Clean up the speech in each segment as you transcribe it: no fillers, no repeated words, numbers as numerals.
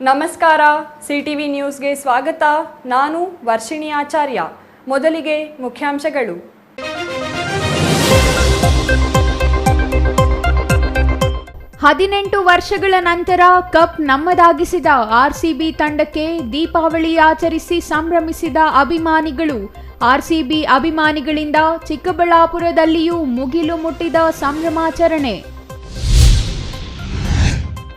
ನಮಸ್ಕಾರ, ಸಿಟಿವಿ ನ್ಯೂಸ್ಗೆ ಸ್ವಾಗತ. ನಾನು ವರ್ಷಿಣಿ ಆಚಾರ್ಯ. ಮೊದಲಿಗೆ ಮುಖ್ಯಾಂಶಗಳು. ಹದಿನೆಂಟು ವರ್ಷಗಳ ನಂತರ ಕಪ್ ನಮ್ಮದಾಗಿಸಿದ ಆರ್ಸಿಬಿ ತಂಡಕ್ಕೆ ದೀಪಾವಳಿ ಆಚರಿಸಿ ಸಂಭ್ರಮಿಸಿದ ಅಭಿಮಾನಿಗಳು. ಆರ್ಸಿಬಿ ಅಭಿಮಾನಿಗಳಿಂದ ಚಿಕ್ಕಬಳ್ಳಾಪುರದಲ್ಲಿಯೂ ಮುಗಿಲು ಮುಟ್ಟಿದ ಸಂಭ್ರಮಾಚರಣೆ.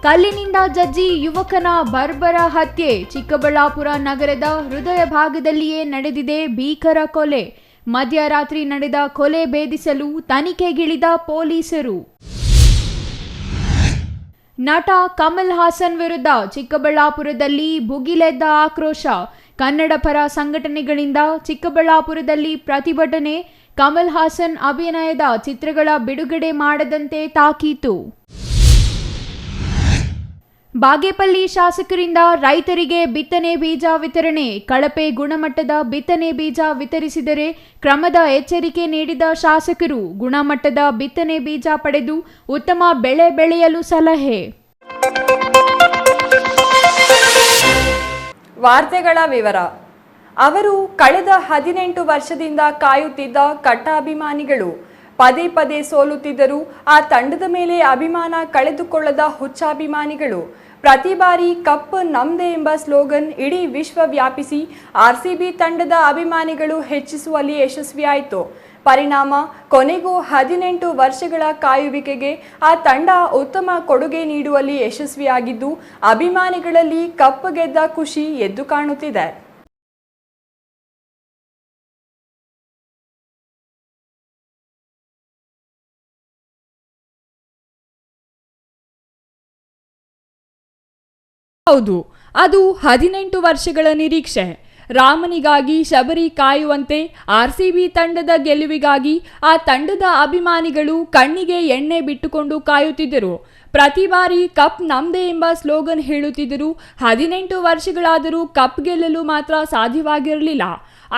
ಕಲ್ಲಿನಿಂದ ಜಜ್ಜಿ ಯುವಕನ ಬರ್ಬರ ಹತ್ಯೆ. ಚಿಕ್ಕಬಳ್ಳಾಪುರ ನಗರದ ಹೃದಯ ಭಾಗದಲ್ಲಿಯೇ ನಡೆದಿದೆ ಭೀಕರ ಕೊಲೆ. ಮಧ್ಯರಾತ್ರಿ ನಡೆದ ಕೊಲೆ ಭೇದಿಸಲು ತನಿಖೆಗಿಳಿದ ಪೊಲೀಸರು. ನಟ ಕಮಲ್ ಹಾಸನ್ ವಿರುದ್ಧ ಚಿಕ್ಕಬಳ್ಳಾಪುರದಲ್ಲಿ ಭುಗಿಲೆದ್ದ ಆಕ್ರೋಶ. ಕನ್ನಡ ಪರ ಸಂಘಟನೆಗಳಿಂದ ಚಿಕ್ಕಬಳ್ಳಾಪುರದಲ್ಲಿ ಪ್ರತಿಭಟನೆ. ಕಮಲ್ ಹಾಸನ್ ಅಭಿನಯದ ಚಿತ್ರಗಳ ಬಿಡುಗಡೆ ಮಾಡದಂತೆ ತಾಕೀತು. ಬಾಗೇಪಲ್ಲಿ ಶಾಸಕರಿಂದ ರೈತರಿಗೆ ಬಿತ್ತನೆ ಬೀಜ ವಿತರಣೆ. ಕಳಪೆ ಗುಣಮಟ್ಟದ ಬಿತ್ತನೆ ಬೀಜ ವಿತರಿಸಿದರೆ ಕ್ರಮದ ಎಚ್ಚರಿಕೆ ನೀಡಿದ ಶಾಸಕರು. ಗುಣಮಟ್ಟದ ಬಿತ್ತನೆ ಬೀಜ ಪಡೆದು ಉತ್ತಮ ಬೆಳೆ ಬೆಳೆಯಲು ಸಲಹೆ. ವಾರ್ತೆಗಳ ವಿವರ. ಅವರು ಕಳೆದ 18 ವರ್ಷದಿಂದ ಕಾಯುತ್ತಿದ್ದ ಕಟ್ಟ ಅಭಿಮಾನಿಗಳು. ಪದೇ ಪದೇ ಸೋಲುತ್ತಿದ್ದರೂ ಆ ತಂಡದ ಮೇಲೆ ಅಭಿಮಾನ ಕಳೆದುಕೊಳ್ಳದ ಹುಚ್ಚಾಭಿಮಾನಿಗಳು. ಪ್ರತಿ ಬಾರಿ ಕಪ್ ನಮ್ದೆ ಎಂಬ ಸ್ಲೋಗನ್ ಇಡೀ ವಿಶ್ವ ವ್ಯಾಪಿಸಿ ಆರ್ಸಿಬಿ ತಂಡದ ಅಭಿಮಾನಿಗಳು ಹೆಚ್ಚಿಸುವಲ್ಲಿ ಯಶಸ್ವಿಯಾಯಿತು. ಪರಿಣಾಮ ಕೊನೆಗೂ 18 ವರ್ಷಗಳ ಕಾಯುವಿಕೆಗೆ ಆ ತಂಡ ಉತ್ತಮ ಕೊಡುಗೆ ನೀಡುವಲ್ಲಿ ಯಶಸ್ವಿಯಾಗಿದ್ದು ಅಭಿಮಾನಿಗಳಲ್ಲಿ ಕಪ್ ಗೆದ್ದ ಖುಷಿ ಎದ್ದು ಕಾಣುತ್ತಿದೆ. ಹೌದು, ಅದು 18 ವರ್ಷಗಳ ನಿರೀಕ್ಷೆ. ರಾಮನಿಗಾಗಿ ಶಬರಿ ಕಾಯುವಂತೆ ಆರ್ಸಿಬಿ ತಂಡದ ಗೆಲುವಿಗಾಗಿ ಆ ತಂಡದ ಅಭಿಮಾನಿಗಳು ಕಣ್ಣಿಗೆ ಎಣ್ಣೆ ಬಿಟ್ಟುಕೊಂಡು ಕಾಯುತ್ತಿದ್ದರು. ಪ್ರತಿ ಬಾರಿ ಕಪ್ ನಮ್ದೆ ಎಂಬ ಸ್ಲೋಗನ್ ಹೇಳುತ್ತಿದ್ದರು. 18 ವರ್ಷಗಳಾದರೂ ಕಪ್ ಗೆಲ್ಲಲು ಮಾತ್ರ ಸಾಧ್ಯವಾಗಿರಲಿಲ್ಲ.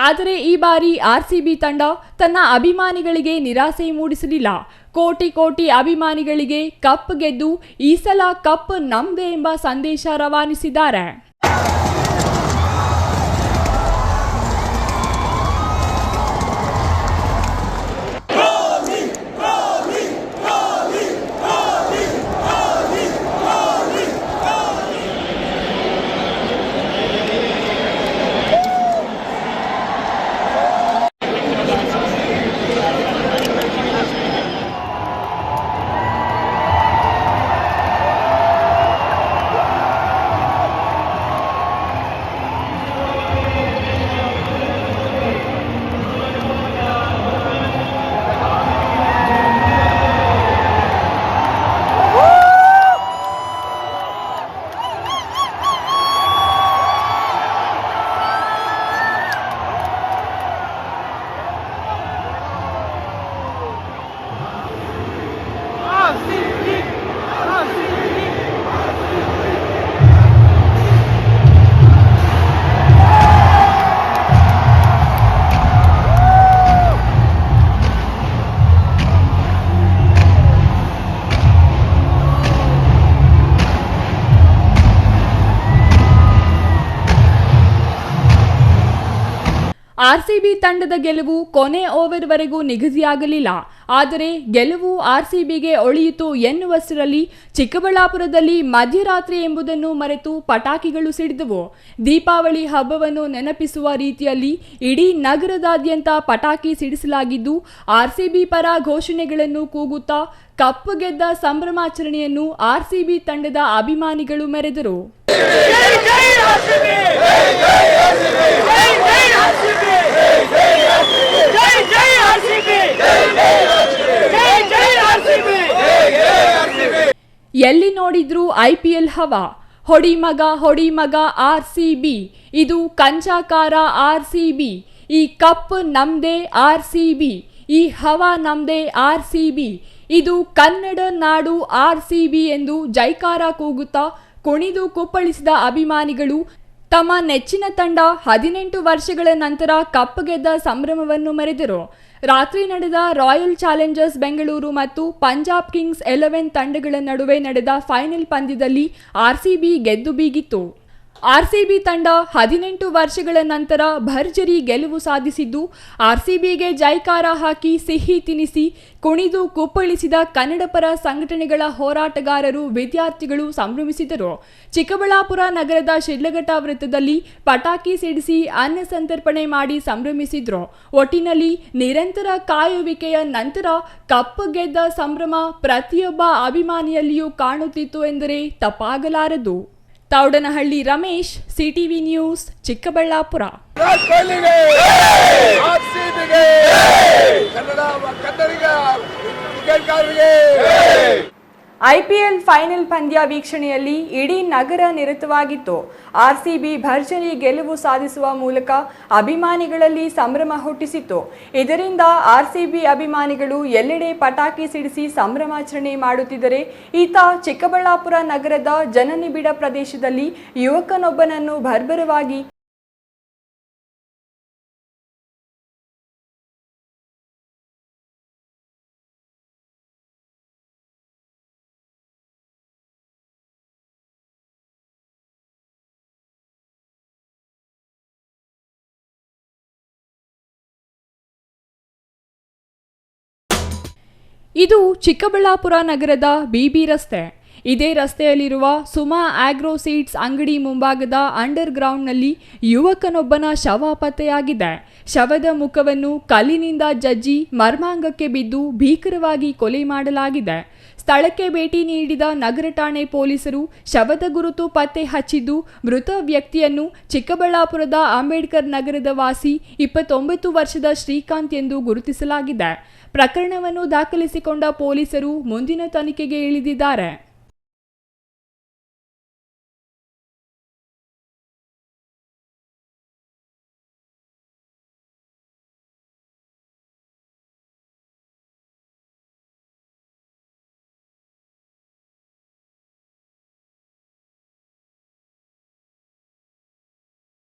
ಆದರೆ ಈ ಬಾರಿ ಆರ್ಸಿಬಿ ತಂಡ ತನ್ನ ಅಭಿಮಾನಿಗಳಿಗೆ ನಿರಾಸೆ ಮೂಡಿಸಲಿಲ್ಲ. ಕೋಟಿ ಕೋಟಿ ಅಭಿಮಾನಿಗಳಿಗೆ ಕಪ್ ಗೆದ್ದು ಈ ಸಲ ಕಪ್ ನಮ್ದೆ ಎಂಬ ಸಂದೇಶ ರವಾನಿಸಿದ್ದಾರೆ. ಆರ್ಸಿಬಿ ತಂಡದ ಗೆಲುವು ಕೊನೆ ಓವರ್ವರೆಗೂ ನಿಗದಿಯಾಗಲಿಲ್ಲ. ಆದರೆ ಗೆಲುವು ಆರ್ಸಿಬಿಗೆ ಒಳಿಯಿತು ಎನ್ನುವಷ್ಟರಲ್ಲಿ ಚಿಕ್ಕಬಳ್ಳಾಪುರದಲ್ಲಿ ಮಧ್ಯರಾತ್ರಿ ಎಂಬುದನ್ನು ಮರೆತು ಪಟಾಕಿಗಳು ಸಿಡಿದವು. ದೀಪಾವಳಿ ಹಬ್ಬವನ್ನು ನೆನಪಿಸುವ ರೀತಿಯಲ್ಲಿ ಇಡೀ ನಗರದಾದ್ಯಂತ ಪಟಾಕಿ ಸಿಡಿಸಲಾಗಿದ್ದು ಆರ್ಸಿಬಿ ಪರ ಘೋಷಣೆಗಳನ್ನು ಕೂಗುತ್ತಾ ಕಪ್ ಗೆದ್ದ ಸಂಭ್ರಮಾಚರಣೆಯನ್ನು ಆರ್ಸಿಬಿ ತಂಡದ ಅಭಿಮಾನಿಗಳು ಮೆರೆದರು. ಎಲ್ಲಿ ನೋಡಿದ್ರೂ IPL ಹವಾ. ಹೊಡಿ ಮಗ ಆರ್ಸಿಬಿ. ಇದು ಕಂಚಾಕಾರ ಆರ್ಸಿಬಿ. ಈ ಕಪ್ ನಮ್ದೇ ಆರ್ಸಿಬಿ. ಈ ಹವಾ ನಮ್ದೇ ಆರ್ಸಿಬಿ. ಇದು ಕನ್ನಡ ನಾಡು ಆರ್ಸಿಬಿ ಎಂದು ಜೈಕಾರ ಕೂಗುತ್ತಾ ಕುಣಿದು ಕುಪ್ಪಳಿಸಿದ ಅಭಿಮಾನಿಗಳು ತಮ್ಮ ನೆಚ್ಚಿನ ತಂಡ 18 ವರ್ಷಗಳ ನಂತರ ಕಪ್ ಗೆದ್ದ ಸಂಭ್ರಮವನ್ನು ಮೆರೆದರು. ರಾತ್ರಿ ನಡೆದ ರಾಯಲ್ ಚಾಲೆಂಜರ್ಸ್ ಬೆಂಗಳೂರು ಮತ್ತು ಪಂಜಾಬ್ ಕಿಂಗ್ಸ್ 11 ತಂಡಗಳ ನಡುವೆ ನಡೆದ ಫೈನಲ್ ಪಂದ್ಯದಲ್ಲಿ ಆರ್ಸಿಬಿ ಗೆದ್ದು ಬೀಗಿತ್ತು. ಆರ್ಸಿಬಿ ತಂಡ 18 ವರ್ಷಗಳ ನಂತರ ಭರ್ಜರಿ ಗೆಲುವು ಸಾಧಿಸಿದ್ದು, ಆರ್ಸಿಬಿಗೆ ಜೈಕಾರ ಹಾಕಿ ಸಿಹಿ ತಿನಿಸಿ ಕುಣಿದು ಕುಪ್ಪಳಿಸಿದ ಕನ್ನಡಪರ ಸಂಘಟನೆಗಳ ಹೋರಾಟಗಾರರು, ವಿದ್ಯಾರ್ಥಿಗಳು ಸಂಭ್ರಮಿಸಿದರು. ಚಿಕ್ಕಬಳ್ಳಾಪುರ ನಗರದ ಶಿಡ್ಲಘಟ್ಟ ವೃತ್ತದಲ್ಲಿ ಪಟಾಕಿ ಸಿಡಿಸಿ ಅನ್ನ ಸಂತರ್ಪಣೆ ಮಾಡಿ ಸಂಭ್ರಮಿಸಿದ್ರು. ಒಟ್ಟಿನಲ್ಲಿ ನಿರಂತರ ಕಾಯುವಿಕೆಯ ನಂತರ ಕಪ್ ಗೆದ್ದ ಸಂಭ್ರಮ ಪ್ರತಿಯೊಬ್ಬ ಅಭಿಮಾನಿಯಲ್ಲಿಯೂ ಕಾಣುತ್ತಿತ್ತು ಎಂದರೆ ತಪ್ಪಾಗಲಾರದು. Thoudanahalli Ramesh, CTV news, Chikkaballapur. IPL final ಪಂದ್ಯ ವೀಕ್ಷಣೆಯಲ್ಲಿ ಇಡೀ ನಗರ ನಿರತವಾಗಿತ್ತು. ಆರ್ಸಿಬಿ ಭರ್ಜರಿ ಗೆಲುವು ಸಾಧಿಸುವ ಮೂಲಕ ಅಭಿಮಾನಿಗಳಲ್ಲಿ ಸಂಭ್ರಮ ಹುಟ್ಟಿಸಿತ್ತು. ಇದರಿಂದ ಆರ್ಸಿಬಿ ಅಭಿಮಾನಿಗಳು ಎಲ್ಲೆಡೆ ಪಟಾಕಿ ಸಿಡಿಸಿ ಸಂಭ್ರಮಾಚರಣೆ ಮಾಡುತ್ತಿದ್ದರೆ, ಈತ ಚಿಕ್ಕಬಳ್ಳಾಪುರ ನಗರದ ಜನನಿಬಿಡ ಪ್ರದೇಶದಲ್ಲಿ ಯುವಕನೊಬ್ಬನನ್ನು ಬರ್ಬರವಾಗಿ ಇದು ಚಿಕ್ಕಬಳ್ಳಾಪುರ ನಗರದ ಬಿಬಿ ರಸ್ತೆ. ಇದೇ ರಸ್ತೆಯಲ್ಲಿರುವ ಸುಮಾ ಆಗ್ರೋ ಸೀಡ್ಸ್ ಅಂಗಡಿ ಮುಂಭಾಗದ ಅಂಡರ್ ಗ್ರೌಂಡ್ನಲ್ಲಿ ಯುವಕನೊಬ್ಬನ ಶವ ಪತ್ತೆಯಾಗಿದೆ. ಶವದ ಮುಖವನ್ನು ಕಲ್ಲಿನಿಂದ ಜಜ್ಜಿ ಮರ್ಮಾಂಗಕ್ಕೆ ಬಿದ್ದು ಭೀಕರವಾಗಿ ಕೊಲೆ ಮಾಡಲಾಗಿದೆ. ಸ್ಥಳಕ್ಕೆ ಭೇಟಿ ನೀಡಿದ ನಗರ ಠಾಣೆ ಪೊಲೀಸರು ಶವದ ಗುರುತು ಪತ್ತೆ ಹಚ್ಚಿದ್ದು, ಮೃತ ವ್ಯಕ್ತಿಯನ್ನು ಚಿಕ್ಕಬಳ್ಳಾಪುರದ ಅಂಬೇಡ್ಕರ್ ನಗರದ ವಾಸಿ 29 ವರ್ಷದ ಶ್ರೀಕಾಂತ್ ಎಂದು ಗುರುತಿಸಲಾಗಿದೆ. ಪ್ರಕರಣವನ್ನು ದಾಖಲಿಸಿಕೊಂಡ ಪೊಲೀಸರು ಮುಂದಿನ ತನಿಖೆಗೆ ಇಳಿದಿದ್ದಾರೆ.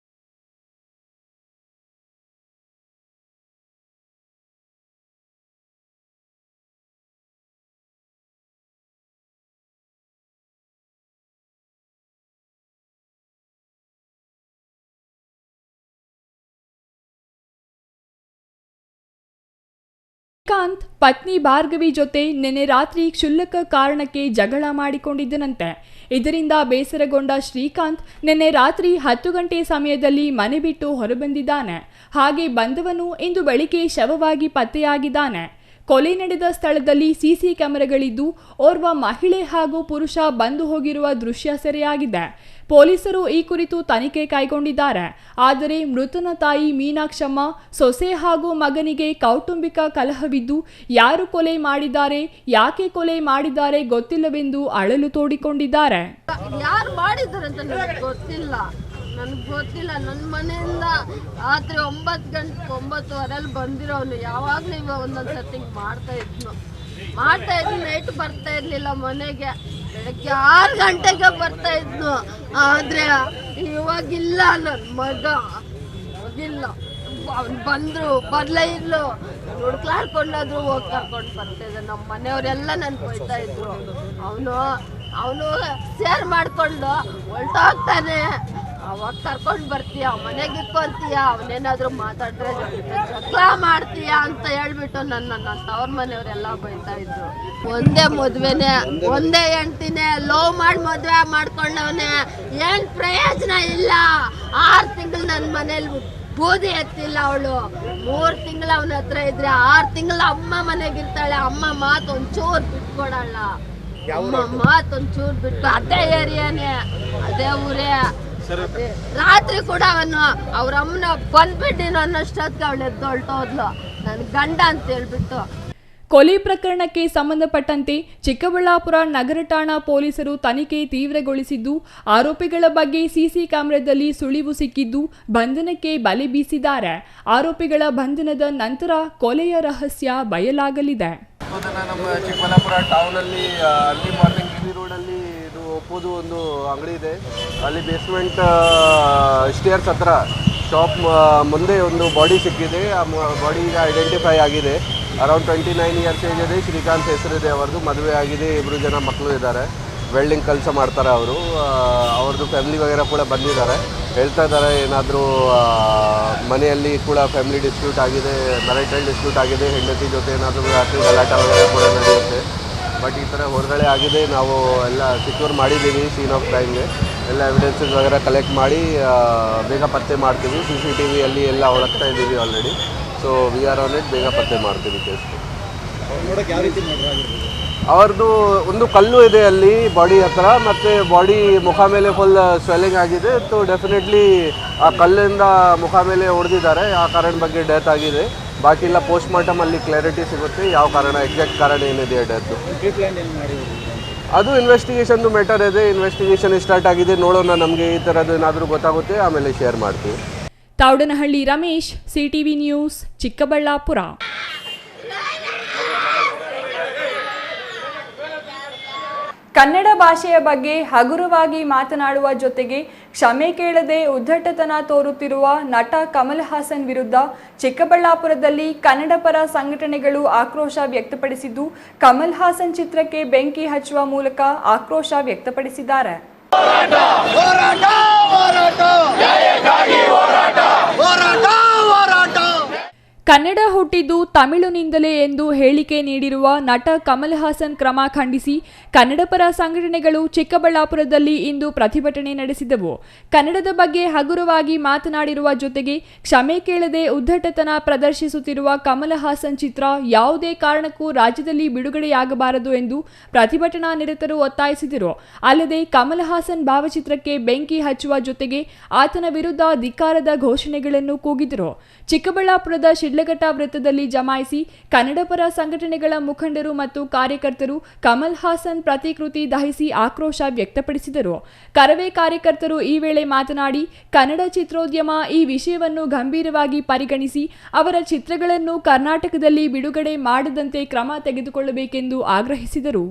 ಶ್ರೀಕಾಂತ್ ಪತ್ನಿ ಭಾರ್ಗವಿ ಜೊತೆ ನಿನ್ನೆ ರಾತ್ರಿ ಕ್ಷುಲ್ಲಕ ಕಾರಣಕ್ಕೆ ಜಗಳ ಮಾಡಿಕೊಂಡಿದ್ದನಂತೆ. ಇದರಿಂದ ಬೇಸರಗೊಂಡ ಶ್ರೀಕಾಂತ್ ನಿನ್ನೆ ರಾತ್ರಿ 10 ಗಂಟೆ ಸಮಯದಲ್ಲಿ ಮನೆ ಬಿಟ್ಟು ಹೊರಬಂದಿದ್ದಾನೆ. ಹಾಗೆ ಬಂದವನು ಇಂದು ಬೆಳಿಗ್ಗೆ ಶವವಾಗಿ ಪತ್ತೆಯಾಗಿದ್ದಾನೆ. ಕೊಲೆ ನಡೆದ ಸ್ಥಳದಲ್ಲಿ ಸಿಸಿ ಕ್ಯಾಮೆರಾಗಳಿದ್ದು, ಓರ್ವ ಮಹಿಳೆ ಹಾಗೂ ಪುರುಷ ಬಂದು ಹೋಗಿರುವ ದೃಶ್ಯ ಸೆರೆಯಾಗಿದೆ. ಪೊಲೀಸರು ಈ ಕುರಿತು ತನಿಖೆ ಕೈಗೊಂಡಿದ್ದಾರೆ. ಆದರೆ ಮೃತನ ತಾಯಿ ಮೀನಾಕ್ಷಮ್ಮ ಸೊಸೆ ಹಾಗೂ ಮಗನಿಗೆ ಕೌಟುಂಬಿಕ ಕಲಹವಿದ್ದು, ಯಾರು ಕೊಲೆ ಮಾಡಿದ್ದಾರೆ, ಯಾಕೆ ಕೊಲೆ ಮಾಡಿದ್ದಾರೆ ಗೊತ್ತಿಲ್ಲವೆಂದು ಅಳಲು ತೋಡಿಕೊಂಡಿದ್ದಾರೆ. ಯಾರು ಮಾಡಿದ್ದಾರೆ ಅಂತ ನನಗೆ ಗೊತ್ತಿಲ್ಲ. ನನ್ನ ಮನೆಯಿಂದ ರಾತ್ರಿ 9:30 ಬಂದಿರೋನು. ಯಾವಾಗಲೂ ಇವಾಗ ಒಂದೊಂದು ಸೆಟ್ಟಿಂಗ್ ಮಾಡ್ತಾ ಇದ್ನು. ನೈಟ್ ಬರ್ತಾ ಇರ್ಲಿಲ್ಲ ಮನೆಗೆ. ಬೆಳಗ್ಗೆ 6 ಗಂಟೆಗೆ ಬರ್ತಾ ಇದ್ನು. ಆದ್ರೆ ಇವಾಗಿಲ್ಲ, ನನ್ನ ಮಗ ಹೋಗಿಲ್ಲ. ಅವ್ನು ಬಂದ್ರು ಬರ್ಲೇ ಇಲ್ಲು. ಹುಡ್ಕ್ಲಾಡ್ಕೊಂಡಾದ್ರು ಹೋಗಿ ಕರ್ಕೊಂಡು ಬರ್ತಾ ಇದ್ದ. ನಮ್ಮ ಮನೆಯವರೆಲ್ಲ ನನ್ ಬೈತಾ ಇದ್ರು. ಅವನು ಸೇರ್ ಮಾಡ್ಕೊಂಡು ಹೊಲ್ಟೋಗ್ತಾನೆ. ಅವಾಗ ಕರ್ಕೊಂಡು ಬರ್ತೀಯ, ಮನೆಗೆ ಇಟ್ಕೊಂತೀಯ, ಅವನೇನಾದ್ರೂ ಮಾತಾಡಿದ್ರೆ ಜಗಳ ಮಾಡ್ತೀಯ ಅಂತ ಹೇಳ್ಬಿಟ್ಟು ನನ್ನ ತವ್ರ ಮನೆಯವರೆಲ್ಲ ಬೈತಾ ಇದ್ರು. ಒಂದೇ ಮದ್ವೆನೆ, ಒಂದೇ ಹೆಂಡ್ತಿನೇ ಲವ್ ಮಾಡಿ ಮದ್ವೆ ಮಾಡ್ಕೊಂಡವನೆ. ಏನ್ ಪ್ರಯೋಜನ ಇಲ್ಲ. 6 ತಿಂಗಳು ನನ್ನ ಮನೇಲಿ ಬೂದಿ ಎತ್ತಿಲ್ಲ ಅವಳು. 3 ತಿಂಗಳು ಅವನ ಹತ್ರ ಇದ್ರೆ 6 ತಿಂಗಳು ಅಮ್ಮ ಮನೆಗಿರ್ತಾಳೆ. ಅಮ್ಮ ಮಾತು ಒಂಚೂರು ಬಿಟ್ಕೊಡಲ್ಲ. ಅಮ್ಮ ಮಾತು ಒಂಚೂರು ಬಿಟ್ಟು ಅದೇ ಏರಿಯಾನೇ, ಅದೇ ಊರೇ. ರಾತ್ರಿ ಕೂಡ ಅವನು ಅವ್ರ ಅಮ್ಮನ ಬಂದ್ಬಿಟ್ಟಿನ ಅನ್ನೋಷ್ಟೊತ್ತಿಗೆ ಅವಳು ಎದ್ದೊಳ್ಟೋದ್ಲು, ನನ್ ಗಂಡ ಅಂತ ಹೇಳ್ಬಿಟ್ಟು. ಕೊಲೆ ಪ್ರಕರಣಕ್ಕೆ ಸಂಬಂಧಪಟ್ಟಂತೆ ಚಿಕ್ಕಬಳ್ಳಾಪುರ ನಗರ ಠಾಣಾ ಪೊಲೀಸರು ತನಿಖೆ ತೀವ್ರಗೊಳಿಸಿದ್ದು, ಆರೋಪಿಗಳ ಬಗ್ಗೆ ಸಿಸಿ ಕ್ಯಾಮೆರಾದಲ್ಲಿ ಸುಳಿವು ಸಿಕ್ಕಿದ್ದು ಬಂಧನಕ್ಕೆ ಬಲೆ ಬೀಸಿದ್ದಾರೆ. ಆರೋಪಿಗಳ ಬಂಧನದ ನಂತರ ಕೊಲೆಯ ರಹಸ್ಯ ಬಯಲಾಗಲಿದೆ. ನಮ್ಮ ಚಿಕ್ಕಬಳ್ಳಾಪುರ ಟೌನಲ್ಲಿ ಅರ್ಲಿ ಮಾರ್ನಿಂಗ್ ರಿವಿ ರೋಡಲ್ಲಿ ಇದು ಒಪ್ಪೋದು ಒಂದು ಅಂಗಡಿ ಇದೆ. ಅಲ್ಲಿ ಬೇಸ್ಮೆಂಟ್ ಸ್ಟೇರ್ಸ್ ಹತ್ರ ಶಾಪ್ ಮುಂದೆ ಒಂದು ಬಾಡಿ ಸಿಕ್ಕಿದೆ. ಆ ಬಾಡಿ ಈಗ ಐಡೆಂಟಿಫೈ ಆಗಿದೆ. ಅರೌಂಡ್ 29 ಇಯರ್ಸ್ ಏಜ್ ಇದೆ. ಶ್ರೀಕಾಂತ್ ಹೆಸರಿದೆ ಅವರದು. ಮದುವೆ ಆಗಿದೆ, 2 ಜನ ಮಕ್ಕಳು ಇದ್ದಾರೆ. ವೆಲ್ಡಿಂಗ್ ಕೆಲಸ ಮಾಡ್ತಾರೆ ಅವರು. ಅವ್ರದ್ದು ಫ್ಯಾಮಿಲಿ ವಗೇರ ಕೂಡ ಬಂದಿದ್ದಾರೆ, ಹೇಳ್ತಾ ಇದ್ದಾರೆ ಏನಾದರೂ ಮನೆಯಲ್ಲಿ ಕೂಡ ಫ್ಯಾಮಿಲಿ ಡಿಸ್ಪ್ಯೂಟ್ ಆಗಿದೆ, ಮ್ಯಾರಿಟಲ್ ಡಿಸ್ಪ್ಯೂಟ್ ಆಗಿದೆ, ಹೆಂಡತಿ ಜೊತೆ ಏನಾದರೂ ರಾತ್ರಿ ಗಲಾಟ ವಗೇರ ಕೂಡ ನಡೆಯುತ್ತೆ. ಬಟ್ ಈ ಥರ ಹೊರಗಡೆ ಆಗಿದೆ, ನಾವು ಎಲ್ಲ ಸೆಕ್ಯೂರ್ ಮಾಡಿದ್ದೀವಿ. ಸೀನ್ ಆಫ್ ಕ್ರೈಮ್ಗೆ ಎಲ್ಲ ಎವಿಡೆನ್ಸಸ್ ವಗೇರ ಕಲೆಕ್ಟ್ ಮಾಡಿ ಬೇಗ ಪತ್ತೆ ಮಾಡ್ತೀವಿ. CCTVಯಲ್ಲಿ ಎಲ್ಲ ಹುಡುಕ್ತಾ ಇದ್ದೀವಿ already. So we are on it, ಬೇಗ ಪತ್ತೆ ಮಾಡ್ತೀವಿ ಕೇಸ್. ಅವ್ರದ್ದು ಒಂದು ಕಲ್ಲು ಇದೆ ಅಲ್ಲಿ ಬಾಡಿ ಹತ್ರ, ಮತ್ತು ಬಾಡಿ ಮುಖ ಮೇಲೆ ಫುಲ್ ಸ್ವೆಲ್ಲಿಂಗ್ ಆಗಿದೆ. ಸೊ ಡೆಫಿನೆಟ್ಲಿ ಆ ಕಲ್ಲಿಂದ ಮುಖ ಮೇಲೆ ಹೊಡೆದಿದ್ದಾರೆ, ಆ ಕಾರಣ ಬಗ್ಗೆ ಡೆತ್ ಆಗಿದೆ. ಬಾಕಿ ಎಲ್ಲ ಪೋಸ್ಟ್ ಮಾರ್ಟಮ್ ಅಲ್ಲಿ ಕ್ಲಾರಿಟಿ ಸಿಗುತ್ತೆ, ಯಾವ ಕಾರಣ, ಎಕ್ಸಾಕ್ಟ್ ಕಾರಣ ಏನಿದೆ ಡೆತ್ತು. ಅದು ಇನ್ವೆಸ್ಟಿಗೇಷನ್ದು ಮ್ಯಾಟರ್ ಇದೆ. ಇನ್ವೆಸ್ಟಿಗೇಷನ್ ಸ್ಟಾರ್ಟ್ ಆಗಿದೆ, ನೋಡೋಣ. ನಮಗೆ ಈ ಥರದ್ದು ಏನಾದರೂ ಗೊತ್ತಾಗುತ್ತೆ, ಆಮೇಲೆ ಶೇರ್ ಮಾಡ್ತೀವಿ. Thoudanahalli Ramesh, CTV news, Chikkaballapur. ಕನ್ನಡ ಭಾಷೆಯ ಬಗ್ಗೆ ಹಗುರವಾಗಿ ಮಾತನಾಡುವ ಜೊತೆಗೆ ಕ್ಷಮೆ ಕೇಳದೆ ಉದ್ದಟತನ ತೋರುತ್ತಿರುವ ನಟ ಕಮಲ್ ಹಾಸನ್ ವಿರುದ್ಧ ಚಿಕ್ಕಬಳ್ಳಾಪುರದಲ್ಲಿ ಕನ್ನಡ ಪರ ಸಂಘಟನೆಗಳು ಆಕ್ರೋಶ ವ್ಯಕ್ತಪಡಿಸಿದ್ದು, ಕಮಲ್ ಹಾಸನ್ ಚಿತ್ರಕ್ಕೆ ಬೆಂಕಿ ಹಚ್ಚುವ ಮೂಲಕ ಆಕ್ರೋಶ ವ್ಯಕ್ತಪಡಿಸಿದ್ದಾರೆ. ಕನ್ನಡ ಹುಟ್ಟಿದ್ದು ತಮಿಳುನಿಂದಲೇ ಎಂದು ಹೇಳಿಕೆ ನೀಡಿರುವ ನಟ ಕಮಲ್ ಹಾಸನ್ ಕ್ರಮ ಖಂಡಿಸಿ ಕನ್ನಡ ಪರ ಸಂಘಟನೆಗಳು ಚಿಕ್ಕಬಳ್ಳಾಪುರದಲ್ಲಿ ಇಂದು ಪ್ರತಿಭಟನೆ ನಡೆಸಿದವು. ಕನ್ನಡದ ಬಗ್ಗೆ ಹಗುರವಾಗಿ ಮಾತನಾಡಿರುವ ಜೊತೆಗೆ ಕ್ಷಮೆ ಕೇಳದೆ ಉದ್ದಟತನ ಪ್ರದರ್ಶಿಸುತ್ತಿರುವ ಕಮಲ್ ಹಾಸನ್ ಚಿತ್ರ ಯಾವುದೇ ಕಾರಣಕ್ಕೂ ರಾಜ್ಯದಲ್ಲಿ ಬಿಡುಗಡೆಯಾಗಬಾರದು ಎಂದು ಪ್ರತಿಭಟನಾ ನಿರತರು ಒತ್ತಾಯಿಸಿದರು. ಅಲ್ಲದೆ ಕಮಲ್ ಹಾಸನ್ ಭಾವಚಿತ್ರಕ್ಕೆ ಬೆಂಕಿ ಹಚ್ಚುವ ಜೊತೆಗೆ ಆತನ ವಿರುದ್ಧ ಧಿಕ್ಕಾರದ ಘೋಷಣೆಗಳನ್ನು ಕೂಗಿದರು. ಚಿಕ್ಕಬಳ್ಳಾಪುರದ ಶಿಡ್ಲಘಟ್ಟ ವೃತ್ತದಲ್ಲಿ ಜಮಾಯಿಸಿ ಕನ್ನಡ ಪರ ಸಂಘಟನೆಗಳ ಮುಖಂಡರು ಮತ್ತು ಕಾರ್ಯಕರ್ತರು ಕಮಲ್ ಹಾಸನ್ ಪ್ರತಿಕೃತಿ ದಹಿಸಿ ಆಕ್ರೋಶ ವ್ಯಕ್ತಪಡಿಸಿದರು. ಕರವೇ ಕಾರ್ಯಕರ್ತರು ಈ ವೇಳೆ ಮಾತನಾಡಿ, ಕನ್ನಡ ಚಿತ್ರೋದ್ಯಮ ಈ ವಿಷಯವನ್ನು ಗಂಭೀರವಾಗಿ ಪರಿಗಣಿಸಿ ಅವರ ಚಿತ್ರಗಳನ್ನು ಕರ್ನಾಟಕದಲ್ಲಿ ಬಿಡುಗಡೆ ಮಾಡದಂತೆ ಕ್ರಮ ತೆಗೆದುಕೊಳ್ಳಬೇಕೆಂದು ಆಗ್ರಹಿಸಿದರು.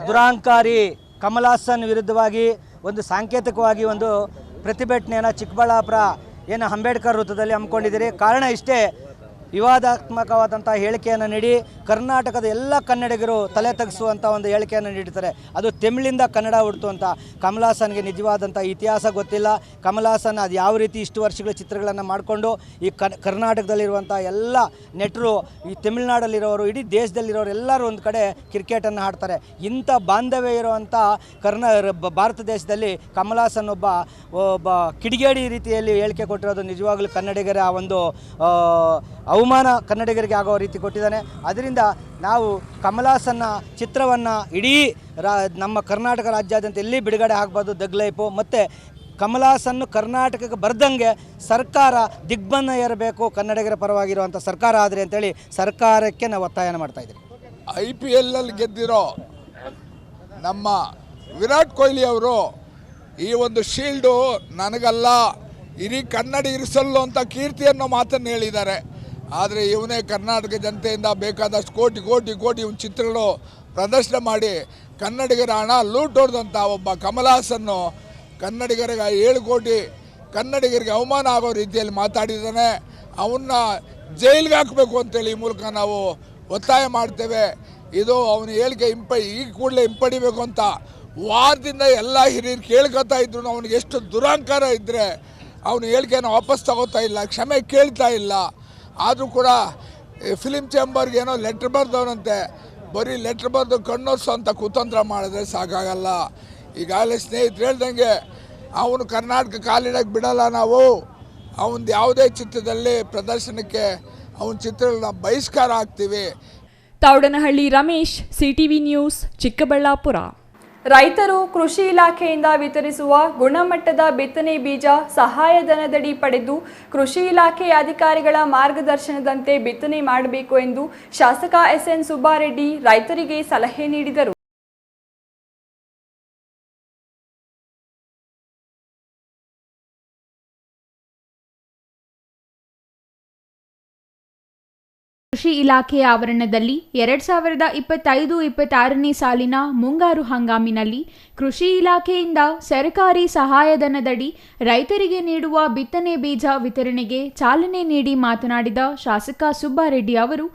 ದುರಾಂಕಾರಿ ಕಮಲ್ ಹಾಸನ್ ವಿರುದ್ಧವಾಗಿ ಒಂದು ಸಾಂಕೇತಿಕವಾಗಿ ಒಂದು ಪ್ರತಿಭಟನೆಯನ್ನು ಚಿಕ್ಕಬಳ್ಳಾಪುರ ಏನು ಅಂಬೇಡ್ಕರ್ ವೃತ್ತದಲ್ಲಿ ಹಮ್ಮಿಕೊಂಡಿದ್ದೀರಿ. ಕಾರಣ ಇಷ್ಟೇ, ವಿವಾದಾತ್ಮಕವಾದಂಥ ಹೇಳಿಕೆಯನ್ನು ನೀಡಿ ಕರ್ನಾಟಕದ ಎಲ್ಲ ಕನ್ನಡಿಗರು ತಲೆ ತಗ್ಗಿಸುವಂಥ ಒಂದು ಹೇಳಿಕೆಯನ್ನು ನೀಡುತ್ತಾರೆ. ಅದು ತಮಿಳಿಂದ ಕನ್ನಡ ಹುಡ್ತು ಅಂತ. ಕಮಲ್ ಹಾಸನ್ಗೆ ನಿಜವಾದಂಥ ಇತಿಹಾಸ ಗೊತ್ತಿಲ್ಲ. ಕಮಲ್ ಹಾಸನ್ ಅದು ಯಾವ ರೀತಿ ಇಷ್ಟು ವರ್ಷಗಳ ಚಿತ್ರಗಳನ್ನು ಮಾಡಿಕೊಂಡು ಈ ಕರ್ನಾಟಕದಲ್ಲಿರುವಂಥ ಎಲ್ಲ ನೆಟ್ಟರು, ಈ ತಮಿಳುನಾಡಲ್ಲಿರೋರು, ಇಡೀ ದೇಶದಲ್ಲಿರೋರು ಎಲ್ಲರೂ ಒಂದು ಕಡೆ ಕ್ರಿಕೆಟನ್ನು ಆಡ್ತಾರೆ. ಇಂಥ ಬಾಂಧವ್ಯ ಇರುವಂಥ ಭಾರತ ದೇಶದಲ್ಲಿ ಕಮಲ್ ಹಾಸನ್ ಒಬ್ಬ ಕಿಡಿಗೇಡಿ ರೀತಿಯಲ್ಲಿ ಹೇಳಿಕೆ ಕೊಟ್ಟಿರೋದು ನಿಜವಾಗಲೂ ಕನ್ನಡಿಗರ ಆ ಒಂದು ಅವಮಾನ ಕನ್ನಡಿಗರಿಗೆ ಆಗೋ ರೀತಿ ಕೊಟ್ಟಿದ್ದಾನೆ. ಅದರಿಂದ ನಾವು ಕಮಲ್ ಹಾಸನ್ನ ಚಿತ್ರವನ್ನು ಇಡೀ ನಮ್ಮ ಕರ್ನಾಟಕ ರಾಜ್ಯಾದ್ಯಂತ ಎಲ್ಲಿ ಬಿಡುಗಡೆ ಆಗಬಾರ್ದು, ದಗ್ ಲೈಫು. ಮತ್ತು ಕಮಲ್ ಹಾಸನ್ನು ಕರ್ನಾಟಕಕ್ಕೆ ಬರ್ದಂಗೆ ಸರ್ಕಾರ ದಿಗ್ಬಂಧನ ಇರಬೇಕು, ಕನ್ನಡಿಗರ ಪರವಾಗಿರುವಂಥ ಸರ್ಕಾರ ಆದರೆ ಅಂತೇಳಿ ಸರ್ಕಾರಕ್ಕೆ ನಾವು ಒತ್ತಾಯನ ಮಾಡ್ತಾಯಿದ್ದೀವಿ. IPL ಗೆದ್ದಿರೋ ನಮ್ಮ ವಿರಾಟ್ ಕೊಹ್ಲಿ ಅವರು ಈ ಒಂದು ಶೀಲ್ಡು ನನಗಲ್ಲ, ಇಡೀ ಕನ್ನಡಿಗರಿಸಲು ಅಂತ ಕೀರ್ತಿಯನ್ನು ಮಾತನ್ನು ಹೇಳಿದ್ದಾರೆ. ಆದರೆ ಇವನೇ ಕರ್ನಾಟಕ ಜನತೆಯಿಂದ ಬೇಕಾದಷ್ಟು ಕೋಟಿ ಕೋಟಿ ಕೋಟಿ ಇವನ ಚಿತ್ರಗಳು ಪ್ರದರ್ಶನ ಮಾಡಿ ಕನ್ನಡಿಗರ ಹಣ ಲೂಟ್ ಹೊಡೆದಂಥ ಒಬ್ಬ ಕಮಲ್ ಹಾಸನ್ನು ಕನ್ನಡಿಗರಿಗೆ 7 ಕೋಟಿ ಕನ್ನಡಿಗರಿಗೆ ಅವಮಾನ ಆಗೋ ರೀತಿಯಲ್ಲಿ ಮಾತಾಡಿದ್ದಾನೆ. ಅವನ್ನ ಜೈಲಿಗೆ ಹಾಕಬೇಕು ಅಂತೇಳಿ ಈ ಮೂಲಕ ನಾವು ಒತ್ತಾಯ ಮಾಡ್ತೇವೆ. ಇದು ಅವನ ಹೇಳಿಕೆ ಈ ಕೂಡಲೇ ಹಿಂಪಡಿಬೇಕು ಅಂತ ವಾರದಿಂದ ಎಲ್ಲ ಹಿರಿಯರು ಕೇಳ್ಕೊತಾ ಇದ್ರು. ಅವನಿಗೆ ಎಷ್ಟು ದುರಾಂಕಾರ ಇದ್ದರೆ ಅವನು ಹೇಳಿಕೆಯನ್ನು ವಾಪಸ್ ತಗೋತಾ ಇಲ್ಲ, ಕ್ಷಮೆ ಕೇಳ್ತಾ ಇಲ್ಲ. ಆದರೂ ಕೂಡ ಫಿಲಿಮ್ ಚೇಂಬರ್ಗೆ ಏನೋ ಲೆಟ್ರ್ ಬರೆದವನಂತೆ, ಬರೀ ಲೆಟ್ರ್ ಬರೆದು ಕಣ್ಣೋರ್ಸೋ ಅಂತ ಕುತಂತ್ರ ಮಾಡಿದ್ರೆ ಸಾಕಾಗಲ್ಲ. ಈಗಾಗಲೇ ಸ್ನೇಹಿತರು ಹೇಳ್ದಂಗೆ ಅವನು ಕರ್ನಾಟಕ ಕಾಲಿಡಕ್ಕೆ ಬಿಡಲ್ಲ ನಾವು. ಅವನದು ಯಾವುದೇ ಚಿತ್ರದಲ್ಲಿ ಪ್ರದರ್ಶನಕ್ಕೆ ಅವನ ಚಿತ್ರಗಳನ್ನ ಬಹಿಷ್ಕಾರ ಆಗ್ತೀವಿ. Thoudanahalli Ramesh, CTV news, Chikkaballapur. ರೈತರು ಕೃಷಿ ಇಲಾಖೆಯಿಂದ ವಿತರಿಸುವ ಗುಣಮಟ್ಟದ ಬಿತ್ತನೆ ಬೀಜ ಸಹಾಯಧನದಡಿ ಪಡೆದು ಕೃಷಿ ಇಲಾಖೆ ಅಧಿಕಾರಿಗಳ ಮಾರ್ಗದರ್ಶನದಂತೆ ಬಿತ್ತನೆ ಮಾಡಬೇಕು ಎಂದು ಶಾಸಕ SN ಸುಬ್ಬಾರೆಡ್ಡಿ ರೈತರಿಗೆ ಸಲಹೆ ನೀಡಿದರು. ಕೃಷಿ ಇಲಾಖೆಯ ಆವರಣದಲ್ಲಿ 2025-26ನೇ ಸಾಲಿನ ಮುಂಗಾರು ಹಂಗಾಮಿನಲ್ಲಿ ಕೃಷಿ ಇಲಾಖೆಯಿಂದ ಸರ್ಕಾರಿ ಸಹಾಯಧನದಡಿ ರೈತರಿಗೆ ನೀಡುವ ಬಿತ್ತನೆ ಬೀಜ ವಿತರಣೆಗೆ ಚಾಲನೆ ನೀಡಿ ಮಾತನಾಡಿದ ಶಾಸಕ ಸುಬ್ಬಾರೆಡ್ಡಿ ಅವರು,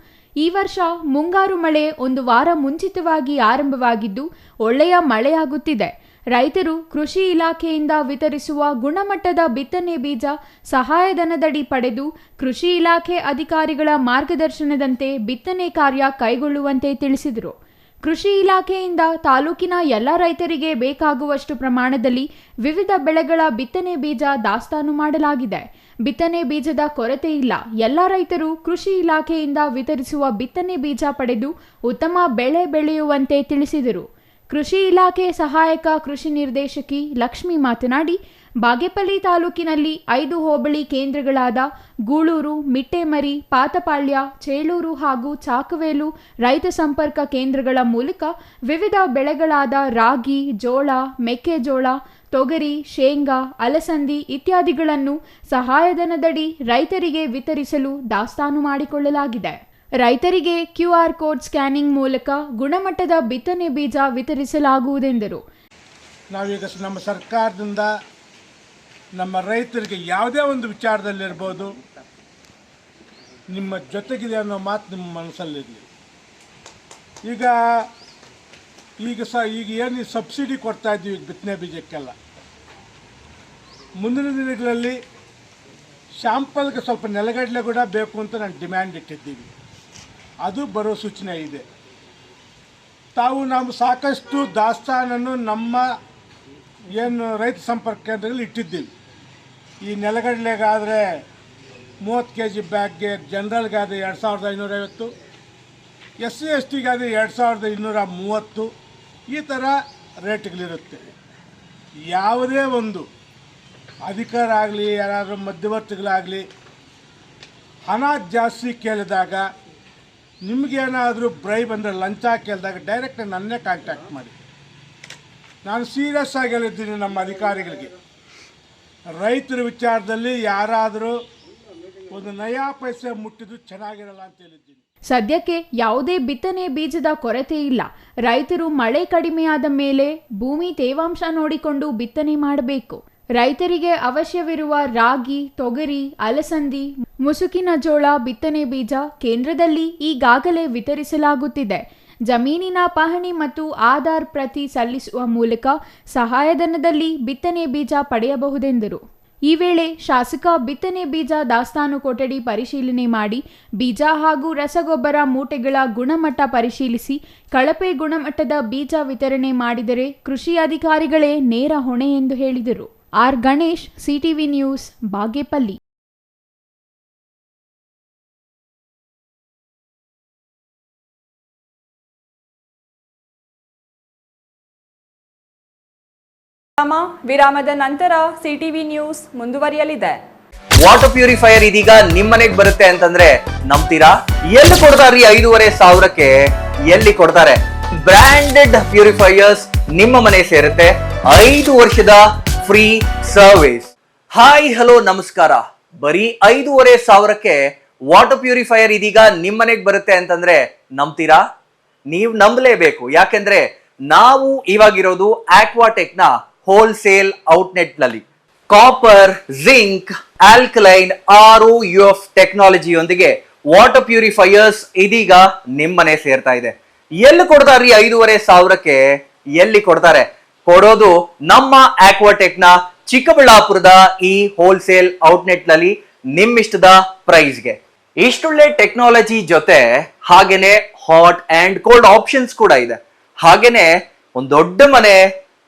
ಈ ವರ್ಷ ಮುಂಗಾರು ಮಳೆ ಒಂದು ವಾರ ಮುಂಚಿತವಾಗಿ ಆರಂಭವಾಗಿದ್ದು ಒಳ್ಳೆಯ ಮಳೆಯಾಗುತ್ತಿದೆ. ರೈತರು ಕೃಷಿ ಇಲಾಖೆಯಿಂದ ವಿತರಿಸುವ ಗುಣಮಟ್ಟದ ಬಿತ್ತನೆ ಬೀಜ ಸಹಾಯಧನದಡಿ ಪಡೆದು ಕೃಷಿ ಇಲಾಖೆ ಅಧಿಕಾರಿಗಳ ಮಾರ್ಗದರ್ಶನದಂತೆ ಬಿತ್ತನೆ ಕಾರ್ಯ ಕೈಗೊಳ್ಳುವಂತೆ ತಿಳಿಸಿದರು. ಕೃಷಿ ಇಲಾಖೆಯಿಂದ ತಾಲೂಕಿನ ಎಲ್ಲ ರೈತರಿಗೆ ಬೇಕಾಗುವಷ್ಟು ಪ್ರಮಾಣದಲ್ಲಿ ವಿವಿಧ ಬೆಳೆಗಳ ಬಿತ್ತನೆ ಬೀಜ ದಾಸ್ತಾನು ಮಾಡಲಾಗಿದೆ. ಬಿತ್ತನೆ ಬೀಜದ ಕೊರತೆ ಇಲ್ಲ. ಎಲ್ಲ ರೈತರು ಕೃಷಿ ಇಲಾಖೆಯಿಂದ ವಿತರಿಸುವ ಬಿತ್ತನೆ ಬೀಜ ಪಡೆದು ಉತ್ತಮ ಬೆಳೆ ಬೆಳೆಯುವಂತೆ ತಿಳಿಸಿದರು. ಕೃಷಿ ಇಲಾಖೆ ಸಹಾಯಕ ಕೃಷಿ ನಿರ್ದೇಶಕಿ ಲಕ್ಷ್ಮಿ ಮಾತನಾಡಿ, ಬಾಗೇಪಲ್ಲಿ ತಾಲೂಕಿನಲ್ಲಿ 5 ಹೋಬಳಿ ಕೇಂದ್ರಗಳಾದ ಗೂಳೂರು, ಮಿಟ್ಟೆಮರಿ, ಪಾತಪಾಳ್ಯ, ಚೇಳೂರು ಹಾಗೂ ಚಾಕವೇಲು ರೈತ ಸಂಪರ್ಕ ಕೇಂದ್ರಗಳ ಮೂಲಕ ವಿವಿಧ ಬೆಳೆಗಳಾದ ರಾಗಿ, ಜೋಳ, ಮೆಕ್ಕೆಜೋಳ, ತೊಗರಿ, ಶೇಂಗಾ, ಅಲಸಂದಿ ಇತ್ಯಾದಿಗಳನ್ನು ಸಹಾಯಧನದಡಿ ರೈತರಿಗೆ ವಿತರಿಸಲು ದಾಸ್ತಾನು ಮಾಡಿಕೊಳ್ಳಲಾಗಿದೆ. ರೈತರಿಗೆ QR ಕೋಡ್ ಸ್ಕ್ಯಾನಿಂಗ್ ಮೂಲಕ ಗುಣಮಟ್ಟದ ಬಿತ್ತನೆ ಬೀಜ ವಿತರಿಸಲಾಗುವುದೆಂದರು. ನಾವೀಗ ನಮ್ಮ ಸರ್ಕಾರದಿಂದ ನಮ್ಮ ರೈತರಿಗೆ ಯಾವುದೇ ಒಂದು ವಿಚಾರದಲ್ಲಿರ್ಬೋದು, ನಿಮ್ಮ ಜೊತೆಗಿದೆ ಅನ್ನೋ ಮಾತು ನಿಮ್ಮ ಮನಸ್ಸಲ್ಲಿರಲಿ. ಈಗ ಏನು ಸಬ್ಸಿಡಿ ಕೊಡ್ತಾ ಇದ್ದೀವಿ ಬಿತ್ತನೆ ಬೀಜಕ್ಕೆಲ್ಲ, ಮುಂದಿನ ದಿನಗಳಲ್ಲಿ ಶಾಂಪಲ್ಗೆ ಸ್ವಲ್ಪ ನೆಲಗಡಲೆ ಕೂಡ ಬೇಕು ಅಂತ ನಾನು ಡಿಮ್ಯಾಂಡ್ ಇಟ್ಟಿದ್ದೀವಿ. ಅದು ಬರೋ ಸೂಚನೆ ಇದೆ. ನಾವು ಸಾಕಷ್ಟು ದಾಸ್ತಾನನ್ನು ನಮ್ಮ ಏನು ರೈತ ಸಂಪರ್ಕ ಕೇಂದ್ರದಲ್ಲಿ ಇಟ್ಟಿದ್ದೀವಿ. ಈ ನೆಲಗಡಲೆಗಾದರೆ 30 kg ಬ್ಯಾಗ್ಗೆ ಜನರಲ್ಗಾದರೆ 2550, SC STಗಾದರೆ 2230, ಈ ಥರ ರೇಟ್ಗಳಿರುತ್ತೆ. ಯಾವುದೇ ಒಂದು ಅಧಿಕಾರ ಆಗಲಿ, ಯಾರಾದರೂ ಮಧ್ಯವರ್ತಿಗಳಾಗಲಿ ಹಣ ಜಾಸ್ತಿ ಕೇಳಿದಾಗ, ನಿಮಗೇನಾದರೂ ಬ್ರೈಬ್ ಅಂದರೆ ಲಂಚ ಕೇಳಿದಾಗ ಡೈರೆಕ್ಟ್ ನನ್ನೇ ಕಾಂಟ್ಯಾಕ್ಟ್ ಮಾಡಿ. ನಾನು ಸೀರಿಯಸ್ ಆಗಿ ಹೇಳಿದ್ದೀನಿ ನಮ್ಮ ಅಧಿಕಾರಿಗಳಿಗೆ, ರೈತರ ವಿಚಾರದಲ್ಲಿ ಯಾರಾದರೂ ಒಂದು ನಯಾ ಪೈಸೆ ಮುಟ್ಟಿದ್ರು ಚೆನ್ನಾಗಿರಲ್ಲ ಅಂತ ಹೇಳಿದ್ದೀನಿ. ಸದ್ಯಕ್ಕೆ ಯಾವುದೇ ಬಿತ್ತನೆ ಬೀಜದ ಕೊರತೆ ಇಲ್ಲ. ರೈತರು ಮಳೆ ಕಡಿಮೆಯಾದ ಮೇಲೆ ಭೂಮಿ ತೇವಾಂಶ ನೋಡಿಕೊಂಡು ಬಿತ್ತನೆ ಮಾಡಬೇಕು. ರೈತರಿಗೆ ಅವಶ್ಯವಿರುವ ರಾಗಿ, ತೊಗರಿ, ಅಲಸಂದಿ, ಮುಸುಕಿನ ಜೋಳ ಬಿತ್ತನೆ ಬೀಜ ಕೇಂದ್ರದಲ್ಲಿ ಈಗಾಗಲೇ ವಿತರಿಸಲಾಗುತ್ತಿದೆ. ಜಮೀನಿನ ಪಹಣಿ ಮತ್ತು ಆಧಾರ್ ಪ್ರತಿ ಸಲ್ಲಿಸುವ ಮೂಲಕ ಸಹಾಯಧನದಲ್ಲಿ ಬಿತ್ತನೆ ಬೀಜ ಪಡೆಯಬಹುದೆಂದರು. ಈ ವೇಳೆ ಶಾಸಕ ಬಿತ್ತನೆ ಬೀಜ ದಾಸ್ತಾನು ಕೊಠಡಿ ಪರಿಶೀಲನೆ ಮಾಡಿ ಬೀಜ ಹಾಗೂ ರಸಗೊಬ್ಬರ ಮೂಟೆಗಳ ಗುಣಮಟ್ಟ ಪರಿಶೀಲಿಸಿ ಕಳಪೆ ಗುಣಮಟ್ಟದ ಬೀಜ ವಿತರಣೆ ಮಾಡಿದರೆ ಕೃಷಿ ಅಧಿಕಾರಿಗಳೇ ನೇರ ಹೊಣೆ ಎಂದು ಹೇಳಿದರು. R Ganesh, CTV news, Bagepalli. ವಿರಾಮದ ನಂತರ CTV ನ್ಯೂಸ್ ಮುಂದುವರಿಯಲಿದೆ. ವಾಟರ್ ಪ್ಯೂರಿಫೈಯರ್ ಇದೀಗ ನಿಮ್ಮನೆಗೆ ಬರುತ್ತೆ ಅಂತಂದ್ರೆ ನಂಬ್ತೀರಾ? ಎಲ್ಲಿ ಕೊಡ್ತಾರ್ರಿ 5,500ಕ್ಕೆ? ಎಲ್ಲಿ ಕೊಡ್ತಾರೆ? ಬ್ರಾಂಡೆಡ್ ಪ್ಯೂರಿಫೈಯರ್ಸ್ ನಿಮ್ಮ ಮನೆ ಸೇರುತ್ತೆ. 5 ವರ್ಷದ ಫ್ರೀ ಸರ್ವಿಸ್. ಹಾಯ್ ಹಲೋ ನಮಸ್ಕಾರ. ಬರೀ 5,500ಕ್ಕೆ ವಾಟರ್ ಪ್ಯೂರಿಫೈಯರ್ ಇದೀಗ ನಿಮ್ಮನೆಗೆ ಬರುತ್ತೆ ಅಂತಂದ್ರೆ ನಂಬ್ತೀರಾ? ನೀವು ನಂಬಲೇಬೇಕು. ಯಾಕೆಂದ್ರೆ ನಾವು ಇವಾಗಿರೋದು ಆಕ್ವಾಟೆಕ್ ನ ಹೋಲ್ಸೇಲ್ ಔಟ್ಲೆಟ್ ನಲ್ಲಿ ಕಾಪರ್, ಜಿಂಕ್, ಆಲ್ಕಲೈನ್, ROUF ಟೆಕ್ನಾಲಜಿಯೊಂದಿಗೆ ವಾಟರ್ ಪ್ಯೂರಿಫೈಯರ್ಸ್ ಇದೀಗ ನಿಮ್ಮನೆ ಸೇರ್ತಾ ಇದೆ. ಎಲ್ಲಿ ಕೊಡ್ತಾರ್ರಿ 5,500ಕ್ಕೆ? ಎಲ್ಲಿ ಕೊಡ್ತಾರೆ? ಕೊಡೋದು ನಮ್ಮ ಆಕ್ವಾಟೆಕ್ ನ ಚಿಕ್ಕಬಳ್ಳಾಪುರದ ಈ ಹೋಲ್ಸೇಲ್ ಔಟ್ಲೆಟ್ ನಲ್ಲಿ ನಿಮ್ಮಿಷ್ಟದ ಪ್ರೈಸ್ಗೆ. ಇಷ್ಟೊಳ್ಳೆ ಟೆಕ್ನಾಲಜಿ ಜೊತೆ ಹಾಗೇನೆ ಹಾಟ್ ಅಂಡ್ ಕೋಲ್ಡ್ ಆಪ್ಷನ್ಸ್ ಕೂಡ ಇದೆ. ಹಾಗೇನೆ ಒಂದ್ ದೊಡ್ಡ ಮನೆ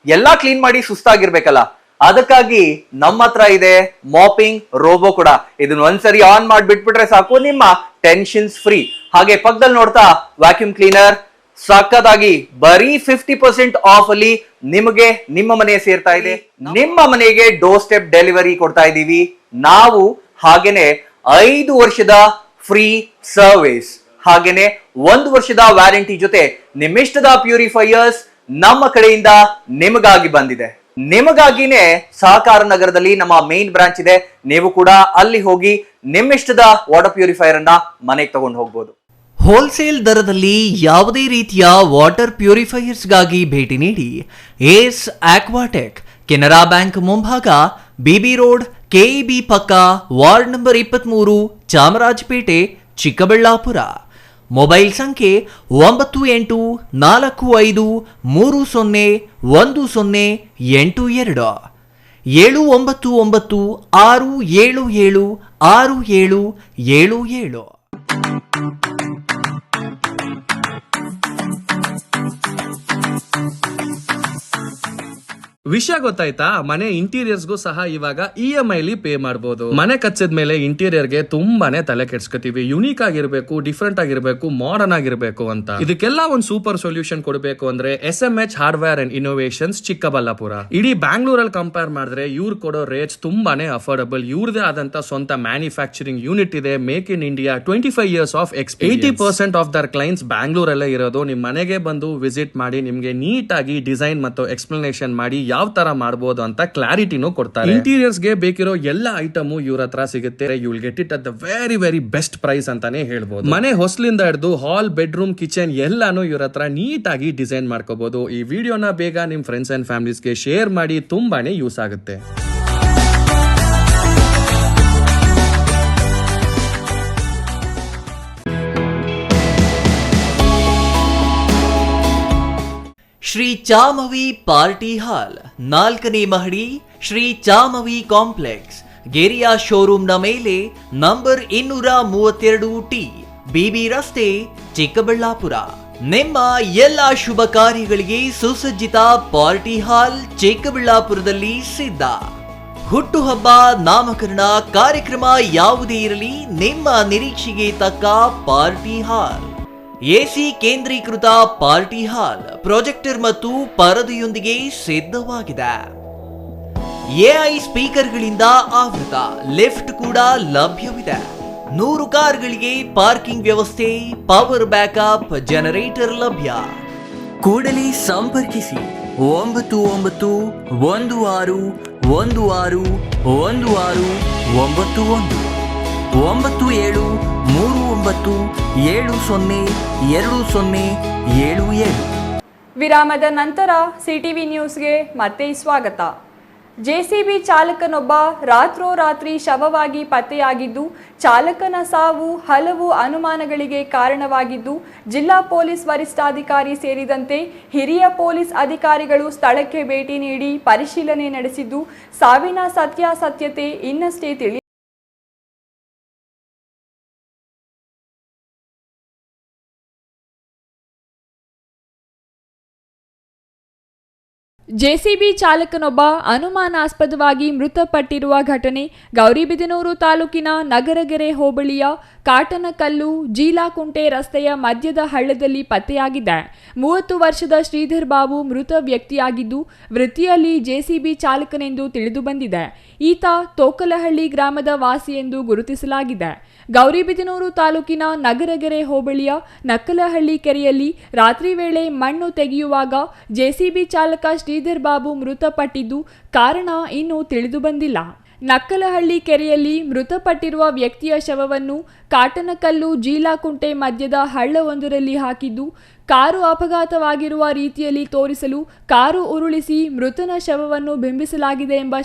ಎಲ್ಲಾ ಕ್ಲೀನ್ ಮಾಡಿ ಸುಸ್ತಾಗಿರ್ಬೇಕಲ್ಲ, ಅದಕ್ಕಾಗಿ ನಮ್ಮ ಹತ್ರ ಇದೆ ಮಾಪಿಂಗ್ ರೋಬೋ ಕೂಡ. ಇದನ್ನ ಒಂದ್ಸರಿ ಆನ್ ಮಾಡಿ ಬಿಟ್ಬಿಟ್ರೆ ಸಾಕು, ನಿಮ್ಮ ಟೆನ್ಷನ್ಸ್ ಫ್ರೀ. ಹಾಗೆ ಪಕ್ಕದಲ್ಲಿ ನೋಡ್ತಾ ವ್ಯಾಕ್ಯೂಮ್ ಕ್ಲೀನರ್ ಸಕ್ಕತ್ತಾಗಿ ಬರೀ 50% ಆಫ್ ಅಲ್ಲಿ ನಿಮಗೆ ನಿಮ್ಮ ಮನೆ ಸೇರ್ತಾ ಇದೆ. ನಿಮ್ಮ ಮನೆಗೆ ಡೋರ್ ಸ್ಟೆಪ್ ಡೆಲಿವರಿ ಕೊಡ್ತಾ ಇದೀವಿ ನಾವು. ಹಾಗೇನೆ 5 ವರ್ಷದ ಫ್ರೀ ಸರ್ವಿಸ್, ಹಾಗೇನೆ 1 ವರ್ಷದ ವ್ಯಾರಂಟಿ ಜೊತೆ ನಿಮ್ಮಿಷ್ಟದ ಪ್ಯೂರಿಫೈಯರ್ಸ್ ನಮ್ಮ ಕಡೆಯಿಂದ ನಿಮಗಾಗಿ ಬಂದಿದೆ. ನಿಮಗಾಗಿನೇ ಸಹಕಾರ ನಗರದಲ್ಲಿ ನಮ್ಮ ಮೇನ್ ಬ್ರಾಂಚ್ ಇದೆ. ನೀವು ಕೂಡ ಅಲ್ಲಿ ಹೋಗಿ ನಿಮ್ಮಿಷ್ಟದ ವಾಟರ್ ಪ್ಯೂರಿಫೈಯರ್ ಅನ್ನ ಮನೆಗೆ ತಗೊಂಡು ಹೋಗ್ಬೋದು. ಹೋಲ್ಸೇಲ್ ದರದಲ್ಲಿ ಯಾವುದೇ ರೀತಿಯ ವಾಟರ್ ಪ್ಯೂರಿಫೈಯರ್ಸ್ಗಾಗಿ ಭೇಟಿ ನೀಡಿ. ಏಸ್ ಆಕ್ವಾಟೆಕ್, ಕೆನರಾ ಬ್ಯಾಂಕ್ ಮುಂಭಾಗ, ಬಿಬಿ ರೋಡ್, ಕೆಇಬಿ ಪಕ್ಕ, ward number 23, Chamarajpet, Chikkaballapur. Mobile ಸಂಖ್ಯೆ 9840301082, 7996776777. ವಿಷಯ ಗೊತ್ತಾಯ್ತಾ? ಮನೆ ಇಂಟೀರಿಯರ್ಸ್ಗೂ ಸಹ ಇವಾಗ EMI ಪೇ ಮಾಡಬಹುದು. ಮನೆ ಕಚ್ಚಿದ ಮೇಲೆ ಇಂಟೀರಿಯರ್ಗೆ ತುಂಬಾನೇ ತಲೆ ಕೆಡ್ಸ್ಕೊತೀವಿ. ಯುನೀಕ್ ಆಗಿರ್ಬೇಕು, ಡಿಫ್ರೆಂಟ್ ಆಗಿರ್ಬೇಕು, ಮಾಡರ್ನ್ ಆಗಿರ್ಬೇಕು ಅಂತ. ಇದಕ್ಕೆಲ್ಲ ಒಂದು ಸೂಪರ್ ಸೊಲ್ಯೂಷನ್ ಕೊಡಬೇಕು ಅಂದ್ರೆ SMH hardware and innovations Chikkaballapur. ಇಡೀ ಬ್ಯಾಂಗ್ಳೂರಲ್ಲಿ ಕಂಪೇರ್ ಮಾಡಿದ್ರೆ ಇವ್ರು ಕೊಡೋ ರೇಟ್ಸ್ ತುಂಬಾನೇ ಅಫೋರ್ಡಬಲ್. ಇವ್ರದೇ ಆದಂತ ಸ್ವಂತ ಮ್ಯಾನುಫ್ಯಾಕ್ಚರಿಂಗ್ ಯೂನಿಟ್ ಇದೆ. Make in India, 25 years of experience. 80% of their clients ಬ್ಯಾಂಗ್ಳೂರಲ್ಲೇ ಇರೋದು. ನಿಮ್ ಮನೆಗೆ ಬಂದು ವಿಸಿಟ್ ಮಾಡಿ ನಿಮ್ಗೆ ನೀಟ್ ಆಗಿ ಡಿಸೈನ್ ಮತ್ತು ಎಕ್ಸ್ಪ್ಲನೇಷನ್ ಮಾಡಿ ಯಾವ ತರ ಮಾಡಬಹುದು ಅಂತ ಕ್ಲಾರಿಟಿನೂ ಕೊಡ್ತಾರೆ. ಇಂಟೀರಿಯರ್ಸ್ ಗೆ ಬೇಕಿರೋ ಎಲ್ಲ ಐಟಮ್ ಇವ್ರ ಹತ್ರ ಸಿಗುತ್ತೆ. You will get it at the very very best price ಅಂತಾನೆ ಹೇಳ್ಬೋದು. ಮನೆ ಹೊಸಲಿಂದ ಹಿಡಿದು ಹಾಲ್, ಬೆಡ್ರೂಮ್, ಕಿಚನ್ ಎಲ್ಲಾನು ಇವ್ರ ಹತ್ರ ನೀಟ್ ಆಗಿ ಡಿಸೈನ್ ಮಾಡ್ಕೋಬಹುದು. ಈ ವಿಡಿಯೋನ ಬೇಗ ನಿಮ್ ಫ್ರೆಂಡ್ಸ್ ಅಂಡ್ ಫ್ಯಾಮಿಲೀಸ್ಗೆ ಶೇರ್ ಮಾಡಿ, ತುಂಬಾನೇ ಯೂಸ್ ಆಗುತ್ತೆ. ಶ್ರೀ ಚಾಮವಿ ಪಾರ್ಟಿ ಹಾಲ್, 4ನೇ ಮಹಡಿ, ಶ್ರೀ ಚಾಮವಿ ಕಾಂಪ್ಲೆಕ್ಸ್, ಗೆರಿಯಾ ಶೋರೂಮ್ನ ಮೇಲೆ, ನಂಬರ್ 232T, ಬಿಬಿ ರಸ್ತೆ, ಚಿಕ್ಕಬಳ್ಳಾಪುರ. ನಿಮ್ಮ ಎಲ್ಲ ಶುಭ ಕಾರ್ಯಗಳಿಗೆ ಸುಸಜ್ಜಿತ ಪಾರ್ಟಿ ಹಾಲ್ ಚಿಕ್ಕಬಳ್ಳಾಪುರದಲ್ಲಿ ಸಿದ್ಧ. ಹುಟ್ಟುಹಬ್ಬ, ನಾಮಕರಣ, ಕಾರ್ಯಕ್ರಮ ಯಾವುದೇ ಇರಲಿ, ನಿಮ್ಮ ನಿರೀಕ್ಷೆಗೆ ತಕ್ಕ ಪಾರ್ಟಿ ಹಾಲ್. ಎಸಿ ಕೇಂದ್ರೀಕೃತ ಪಾರ್ಟಿ ಹಾಲ್, ಪ್ರೊಜೆಕ್ಟರ್ ಮತ್ತು ಪರದೆಯೊಂದಿಗೆ ಸಿದ್ಧವಾಗಿದೆ. ಎಐ ಸ್ಪೀಕರ್ಗಳಿಂದ ಆವೃತ, ಲಿಫ್ಟ್ ಕೂಡ ಲಭ್ಯವಿದೆ. 100 ಕಾರ್ಗಳಿಗೆ ಪಾರ್ಕಿಂಗ್ ವ್ಯವಸ್ಥೆ, ಪವರ್ ಬ್ಯಾಕಪ್, ಜನರೇಟರ್ ಲಭ್ಯ. ಕೂಡಲೇ ಸಂಪರ್ಕಿಸಿ 9916161691 9739702077. ವಿರಾಮದ ನಂತರ ಸಿಟಿವಿ ನ್ಯೂಸ್ಗೆ ಮತ್ತೆ ಸ್ವಾಗತ. ಜೆಸಿಬಿ ಚಾಲಕನೊಬ್ಬ ರಾತ್ರೋರಾತ್ರಿ ಶವವಾಗಿ ಪತ್ತೆಯಾಗಿದ್ದು, ಚಾಲಕನ ಸಾವು ಹಲವು ಅನುಮಾನಗಳಿಗೆ ಕಾರಣವಾಗಿದ್ದು, ಜಿಲ್ಲಾ ಪೊಲೀಸ್ ವರಿಷ್ಠಾಧಿಕಾರಿ ಸೇರಿದಂತೆ ಹಿರಿಯ ಪೊಲೀಸ್ ಅಧಿಕಾರಿಗಳು ಸ್ಥಳಕ್ಕೆ ಭೇಟಿ ನೀಡಿ ಪರಿಶೀಲನೆ ನಡೆಸಿದ್ದು, ಸಾವಿನ ಸತ್ಯಾಸತ್ಯತೆ ಇನ್ನಷ್ಟೇ ತಿಳಿದಿಲ್ಲ. ಜೆಸಿಬಿ ಚಾಲಕನೊಬ್ಬ ಅನುಮಾನಾಸ್ಪದವಾಗಿ ಮೃತಪಟ್ಟಿರುವ ಘಟನೆ ಗೌರಿಬಿದನೂರು ತಾಲೂಕಿನ ನಗರಗೆರೆ ಹೋಬಳಿಯ ಕಾಟನಕಲ್ಲು ಜೀಲಾಕುಂಟೆ ರಸ್ತೆಯ ಮಧ್ಯದ ಹಳ್ಳದಲ್ಲಿ ಪತ್ತೆಯಾಗಿದೆ. 30 ವರ್ಷದ ಶ್ರೀಧರ್ ಬಾಬು ಮೃತ ವ್ಯಕ್ತಿಯಾಗಿದ್ದು, ವೃತ್ತಿಯಲ್ಲಿ ಜೆಸಿಬಿ ಚಾಲಕನೆಂದು ತಿಳಿದು ಬಂದಿದೆ. ಈತ ತೋಕಲಹಳ್ಳಿ ಗ್ರಾಮದ ವಾಸಿ ಎಂದು ಗುರುತಿಸಲಾಗಿದೆ. ಗೌರಿಬಿದನೂರು ತಾಲೂಕಿನ ನಗರಗೆರೆ ಹೋಬಳಿಯ ನಕ್ಕಲಹಳ್ಳಿ ಕೆರೆಯಲ್ಲಿ ರಾತ್ರಿ ವೇಳೆ ಮಣ್ಣು ತೆಗೆಯುವಾಗ ಜೆಸಿಬಿ ಚಾಲಕ ಶ್ರೀಧರ್ ಬಾಬು ಮೃತಪಟ್ಟಿದ್ದು, ಕಾರಣ ಇನ್ನೂ ತಿಳಿದು ಬಂದಿಲ್ಲ. ನಕ್ಕಲಹಳ್ಳಿ ಕೆರೆಯಲ್ಲಿ ಮೃತಪಟ್ಟಿರುವ ವ್ಯಕ್ತಿಯ ಶವವನ್ನು ಕಾಟನಕಲ್ಲು ಜೀಲಾಕುಂಟೆ ಮಧ್ಯದ ಹಳ್ಳವೊಂದರಲ್ಲಿ ಹಾಕಿದ್ದು, ಕಾರು ಅಪಘಾತವಾಗಿರುವ ರೀತಿಯಲ್ಲಿ ತೋರಿಸಲು ಕಾರು ಉರುಳಿಸಿ ಮೃತನ ಶವವನ್ನು ಬಿಂಬಿಸಲಾಗಿದೆ ಎಂಬ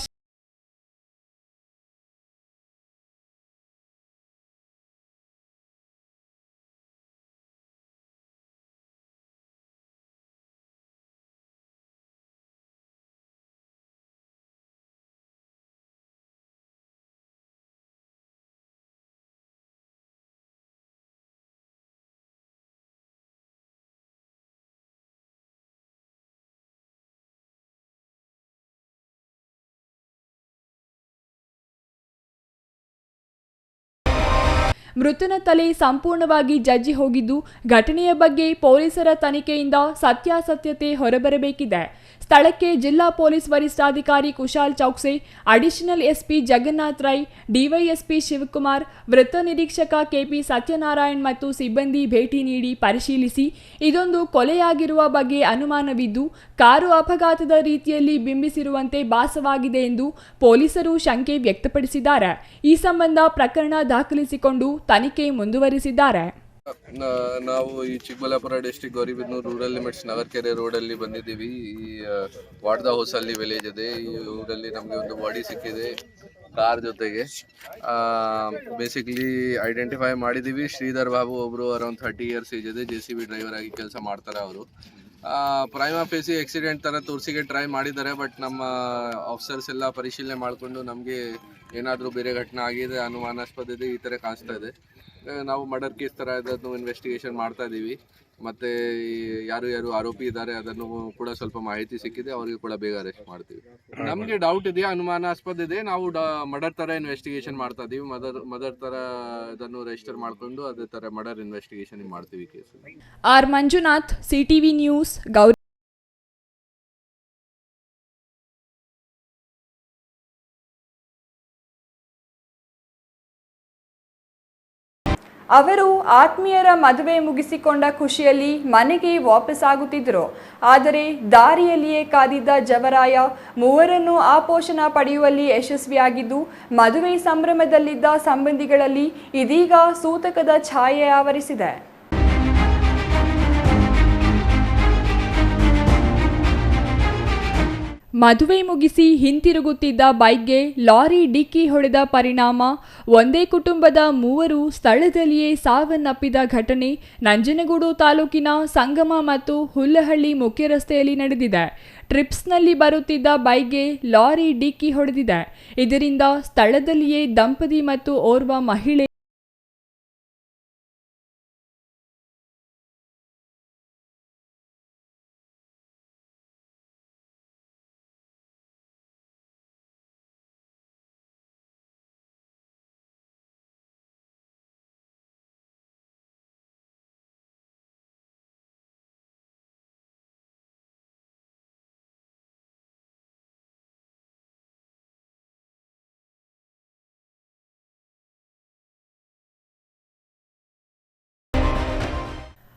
ಮೃತನ ತಲೆ ಸಂಪೂರ್ಣವಾಗಿ ಜಜ್ಜಿ ಹೋಗಿದ್ದು, ಘಟನೆಯ ಬಗ್ಗೆ ಪೊಲೀಸರ ತನಿಖೆಯಿಂದ ಸತ್ಯಾಸತ್ಯತೆ ಹೊರಬರಬೇಕಿದೆ. ಸ್ಥಳಕ್ಕೆ ಜಿಲ್ಲಾ ಪೊಲೀಸ್ ವರಿಷ್ಠಾಧಿಕಾರಿ Kushal Chouksey, additional SP Jagannath Rai, DYSP Shivakumar, ವೃತ್ತ ನಿರೀಕ್ಷಕ ಕೆಪಿ ಸತ್ಯನಾರಾಯಣ್ ಮತ್ತು ಸಿಬ್ಬಂದಿ ಭೇಟಿ ನೀಡಿ ಪರಿಶೀಲಿಸಿ ಇದೊಂದು ಕೊಲೆಯಾಗಿರುವ ಬಗ್ಗೆ ಅನುಮಾನವಿದ್ದು ಕಾರು ಅಪಘಾತದ ರೀತಿಯಲ್ಲಿ ಬಿಂಬಿಸಿರುವಂತೆ ಭಾಸವಾಗಿದೆ ಎಂದು ಪೊಲೀಸರು ಶಂಕೆ ವ್ಯಕ್ತಪಡಿಸಿದ್ದಾರೆ. ಈ ಸಂಬಂಧ ಪ್ರಕರಣ ದಾಖಲಿಸಿಕೊಂಡು ತನಿಖೆ ಮುಂದುವರಿಸಿದ್ದಾರೆ. ನಾವು ಈ Chikkaballapur district Gauribidanur rural limits Nagarkere ರೋಡಲ್ಲಿ ಬಂದಿದ್ದೀವಿ. ಈ ವಾಡ್ದ ಹೊಸಲ್ಲಿ ವಿಲೇಜ್ ಇದೆ. ಈ ಊರಲ್ಲಿ ನಮಗೆ ಒಂದು ಬಾಡಿ ಸಿಕ್ಕಿದೆ ಕಾರ್ ಜೊತೆಗೆ. ಬೇಸಿಕ್ಲಿ ಐಡೆಂಟಿಫೈ ಮಾಡಿದ್ದೀವಿ. ಶ್ರೀಧರ್ ಬಾಬು ಒಬ್ಬರು ಅರೌಂಡ್ 30 ಇಯರ್ಸ್ ಏಜ್ ಇದೆ. JCB ಡ್ರೈವರ್ ಆಗಿ ಕೆಲಸ ಮಾಡ್ತಾರೆ ಅವರು. ಪ್ರೈಮಾ ಫೇಸಿ ಆಕ್ಸಿಡೆಂಟ್ ಥರ ತೋರಿಸಿಗೆ ಟ್ರೈ ಮಾಡಿದ್ದಾರೆ. ಬಟ್ ನಮ್ಮ ಆಫೀಸರ್ಸ್ ಎಲ್ಲ ಪರಿಶೀಲನೆ ಮಾಡಿಕೊಂಡು ನಮಗೆ ಏನಾದರೂ ಬೇರೆ ಘಟನೆ ಆಗಿದೆ, ಅನುಮಾನಾಸ್ಪದ ಇದೆ, ಈ ಥರ ಕಾಣಿಸ್ತಾ ಇದೆ. ನಾವು ಮರ್ಡರ್ ಕೇಸ್ ಥರ ಅದನ್ನು ಇನ್ವೆಸ್ಟಿಗೇಷನ್ ಮಾಡ್ತಾ ಇದ್ದೀವಿ. ಮತ್ತು ಯಾರು ಆರೋಪಿ ಇದ್ದಾರೆ ಅದನ್ನು ಕೂಡ ಸ್ವಲ್ಪ ಮಾಹಿತಿ ಸಿಕ್ಕಿದೆ, ಅವರಿಗೆ ಕೂಡ ಬೇಗ ಅರೆಸ್ಟ್ ಮಾಡ್ತೀವಿ. ನಮಗೆ ಡೌಟ್ ಇದೆಯಾ, ಅನುಮಾನಾಸ್ಪದ ಇದೆ, ನಾವು ಮರ್ಡರ್ ಥರ ಇನ್ವೆಸ್ಟಿಗೇಷನ್ ಮಾಡ್ತಾ ಇದ್ದೀವಿ. ಮರ್ಡರ್ ಥರ ಅದನ್ನು ರಿಜಿಸ್ಟರ್ ಮಾಡಿಕೊಂಡು ಅದೇ ಥರ ಮರ್ಡರ್ ಇನ್ವೆಸ್ಟಿಗೇಷನ್ ಮಾಡ್ತೀವಿ case. R Manjunath, CTV news, Gauri. ಅವರು ಆತ್ಮೀಯರ ಮದುವೆ ಮುಗಿಸಿಕೊಂಡ ಖುಷಿಯಲ್ಲಿ ಮನೆಗೆ ವಾಪಸ್ಸಾಗುತ್ತಿದ್ದರು. ಆದರೆ ದಾರಿಯಲ್ಲಿಯೇ ಕಾದಿದ್ದ ಜವರಾಯ ಮೂವರನ್ನು ಆಪೋಷಣ ಪಡೆಯುವಲ್ಲಿ ಯಶಸ್ವಿಯಾಗಿದ್ದು, ಮದುವೆ ಸಂಭ್ರಮದಲ್ಲಿದ್ದ ಸಂಬಂಧಿಗಳಲ್ಲಿ ಇದೀಗ ಸೂತಕದ ಛಾಯೆ ಆವರಿಸಿದೆ. ಮದುವೆ ಮುಗಿಸಿ ಹಿಂತಿರುಗುತ್ತಿದ್ದ ಬೈಕ್ಗೆ ಲಾರಿ ಡಿಕ್ಕಿ ಹೊಡೆದ ಪರಿಣಾಮ ಒಂದೇ ಕುಟುಂಬದ ಮೂವರು ಸ್ಥಳದಲ್ಲಿಯೇ ಸಾವನ್ನಪ್ಪಿದ ಘಟನೆ ನಂಜನಗೂಡು ತಾಲೂಕಿನ ಸಂಗಮ ಮತ್ತು ಹುಲ್ಲಹಳ್ಳಿ ಮುಖ್ಯ ರಸ್ತೆಯಲ್ಲಿ ನಡೆದಿದೆ. ಟ್ರಿಪ್ಸ್ನಲ್ಲಿ ಬರುತ್ತಿದ್ದ ಬೈಕ್ಗೆ ಲಾರಿ ಡಿಕ್ಕಿ ಹೊಡೆದಿದೆ. ಇದರಿಂದ ಸ್ಥಳದಲ್ಲಿಯೇ ದಂಪತಿ ಮತ್ತು ಓರ್ವ ಮಹಿಳೆ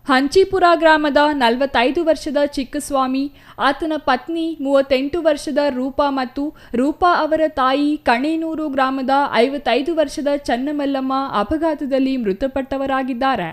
ಹಂಚಿಪುರ ಗ್ರಾಮದ 45 ವರ್ಷದ ಚಿಕ್ಕಸ್ವಾಮಿ, ಆತನ ಪತ್ನಿ 38 ವರ್ಷದ ರೂಪಾ ಮತ್ತು ರೂಪಾ ಅವರ ತಾಯಿ ಕಣೇನೂರು ಗ್ರಾಮದ 55 ವರ್ಷದ ಚನ್ನಮಲ್ಲಮ್ಮ ಅಪಘಾತದಲ್ಲಿ ಮೃತಪಟ್ಟವರಾಗಿದ್ದಾರೆ.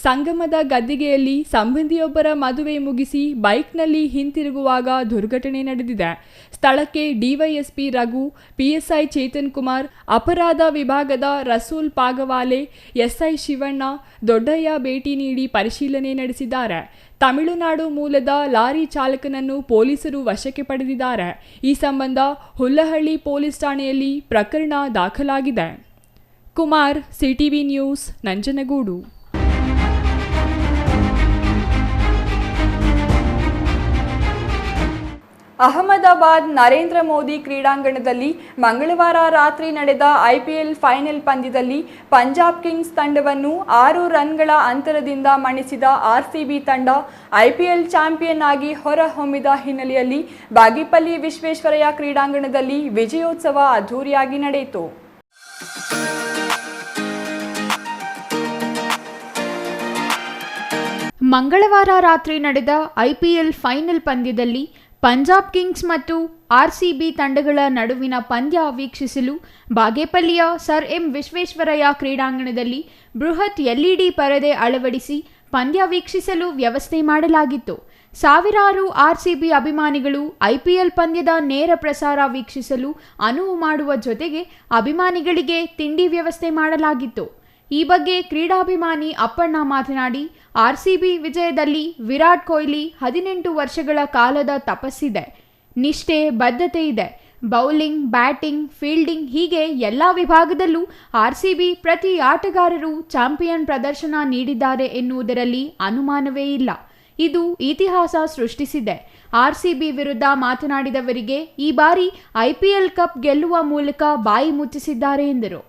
ಸಂಗಮದ ಗದ್ದಿಗೆಯಲ್ಲಿ ಸಂಬಂಧಿಯೊಬ್ಬರ ಮದುವೆ ಮುಗಿಸಿ ಬೈಕ್ನಲ್ಲಿ ಹಿಂತಿರುಗುವಾಗ ದುರ್ಘಟನೆ ನಡೆದಿದೆ. ಸ್ಥಳಕ್ಕೆ ಡಿವೈಎಸ್ಪಿ ರಘು, PSI ಚೇತನ್ ಕುಮಾರ್, ಅಪರಾಧ ವಿಭಾಗದ ರಸೂಲ್ ಪಾಗವಾಲೆ, SI ಶಿವಣ್ಣ, ದೊಡ್ಡಯ್ಯ ಭೇಟಿ ನೀಡಿ ಪರಿಶೀಲನೆ ನಡೆಸಿದ್ದಾರೆ. ತಮಿಳುನಾಡು ಮೂಲದ ಲಾರಿ ಚಾಲಕನನ್ನು ಪೊಲೀಸರು ವಶಕ್ಕೆ ಪಡೆದಿದ್ದಾರೆ. ಈ ಸಂಬಂಧ ಹುಲ್ಲಹಳ್ಳಿ ಪೊಲೀಸ್ ಠಾಣೆಯಲ್ಲಿ ಪ್ರಕರಣ ದಾಖಲಾಗಿದೆ. Kumar, CTV news, Nanjangud. ಅಹಮದಾಬಾದ್ ನರೇಂದ್ರ ಮೋದಿ ಕ್ರೀಡಾಂಗಣದಲ್ಲಿ ಮಂಗಳವಾರ ರಾತ್ರಿ ನಡೆದ IPL ಫೈನಲ್ ಪಂದ್ಯದಲ್ಲಿ ಪಂಜಾಬ್ ಕಿಂಗ್ಸ್ ತಂಡವನ್ನು 6 ರನ್ಗಳ ಅಂತರದಿಂದ ಮಣಿಸಿದ RCB ತಂಡ IPL ಚಾಂಪಿಯನ್ ಆಗಿ ಹೊರಹೊಮ್ಮಿದ ಹಿನ್ನೆಲೆಯಲ್ಲಿ ಬಾಗೇಪಲ್ಲಿ ವಿಶ್ವೇಶ್ವರಯ್ಯ ಕ್ರೀಡಾಂಗಣದಲ್ಲಿ ವಿಜಯೋತ್ಸವ ಅದ್ದೂರಿಯಾಗಿ ನಡೆಯಿತು. ಮಂಗಳವಾರ ರಾತ್ರಿ ನಡೆದ IPL ಫೈನಲ್ ಪಂದ್ಯದಲ್ಲಿ ಪಂಜಾಬ್ ಕಿಂಗ್ಸ್ ಮತ್ತು RCB ತಂಡಗಳ ನಡುವಿನ ಪಂದ್ಯ ವೀಕ್ಷಿಸಲು ಬಾಗೇಪಲ್ಲಿಯ ಸರ್ ಎಂ ವಿಶ್ವೇಶ್ವರಯ್ಯ ಕ್ರೀಡಾಂಗಣದಲ್ಲಿ ಬೃಹತ್ LED ಪರದೆ ಅಳವಡಿಸಿ ಪಂದ್ಯ ವೀಕ್ಷಿಸಲು ವ್ಯವಸ್ಥೆ ಮಾಡಲಾಗಿತ್ತು. ಸಾವಿರಾರು RCB ಅಭಿಮಾನಿಗಳು IPL ಪಂದ್ಯದ ನೇರ ಪ್ರಸಾರ ವೀಕ್ಷಿಸಲು ಅನುವು ಮಾಡುವ ಜೊತೆಗೆ ಅಭಿಮಾನಿಗಳಿಗೆ ತಿಂಡಿ ವ್ಯವಸ್ಥೆ ಮಾಡಲಾಗಿತ್ತು. ಈ ಬಗ್ಗೆ ಕ್ರೀಡಾಭಿಮಾನಿ ಅಪ್ಪಣ್ಣ ಮಾತನಾಡಿ, RCB ವಿಜಯದಲ್ಲಿ ವಿರಾಟ್ ಕೊಹ್ಲಿ 18 ವರ್ಷಗಳ ಕಾಲದ ತಪಸ್ಸಿದೆ, ನಿಷ್ಠೆ, ಬದ್ಧತೆ ಇದೆ. ಬೌಲಿಂಗ್, ಬ್ಯಾಟಿಂಗ್, ಫೀಲ್ಡಿಂಗ್ ಹೀಗೆ ಎಲ್ಲ ವಿಭಾಗದಲ್ಲೂ RCB ಪ್ರತಿ ಆಟಗಾರರು ಚಾಂಪಿಯನ್ ಪ್ರದರ್ಶನ ನೀಡಿದ್ದಾರೆ ಎನ್ನುವುದರಲ್ಲಿ ಅನುಮಾನವೇ ಇಲ್ಲ. ಇದು ಇತಿಹಾಸ ಸೃಷ್ಟಿಸಿದೆ. RCB ವಿರುದ್ಧ ಮಾತನಾಡಿದವರಿಗೆ ಈ ಬಾರಿ IPL ಕಪ್ ಗೆಲ್ಲುವ ಮೂಲಕ ಬಾಯಿ ಮುಚ್ಚಿಸಿದ್ದಾರೆ ಎಂದರು.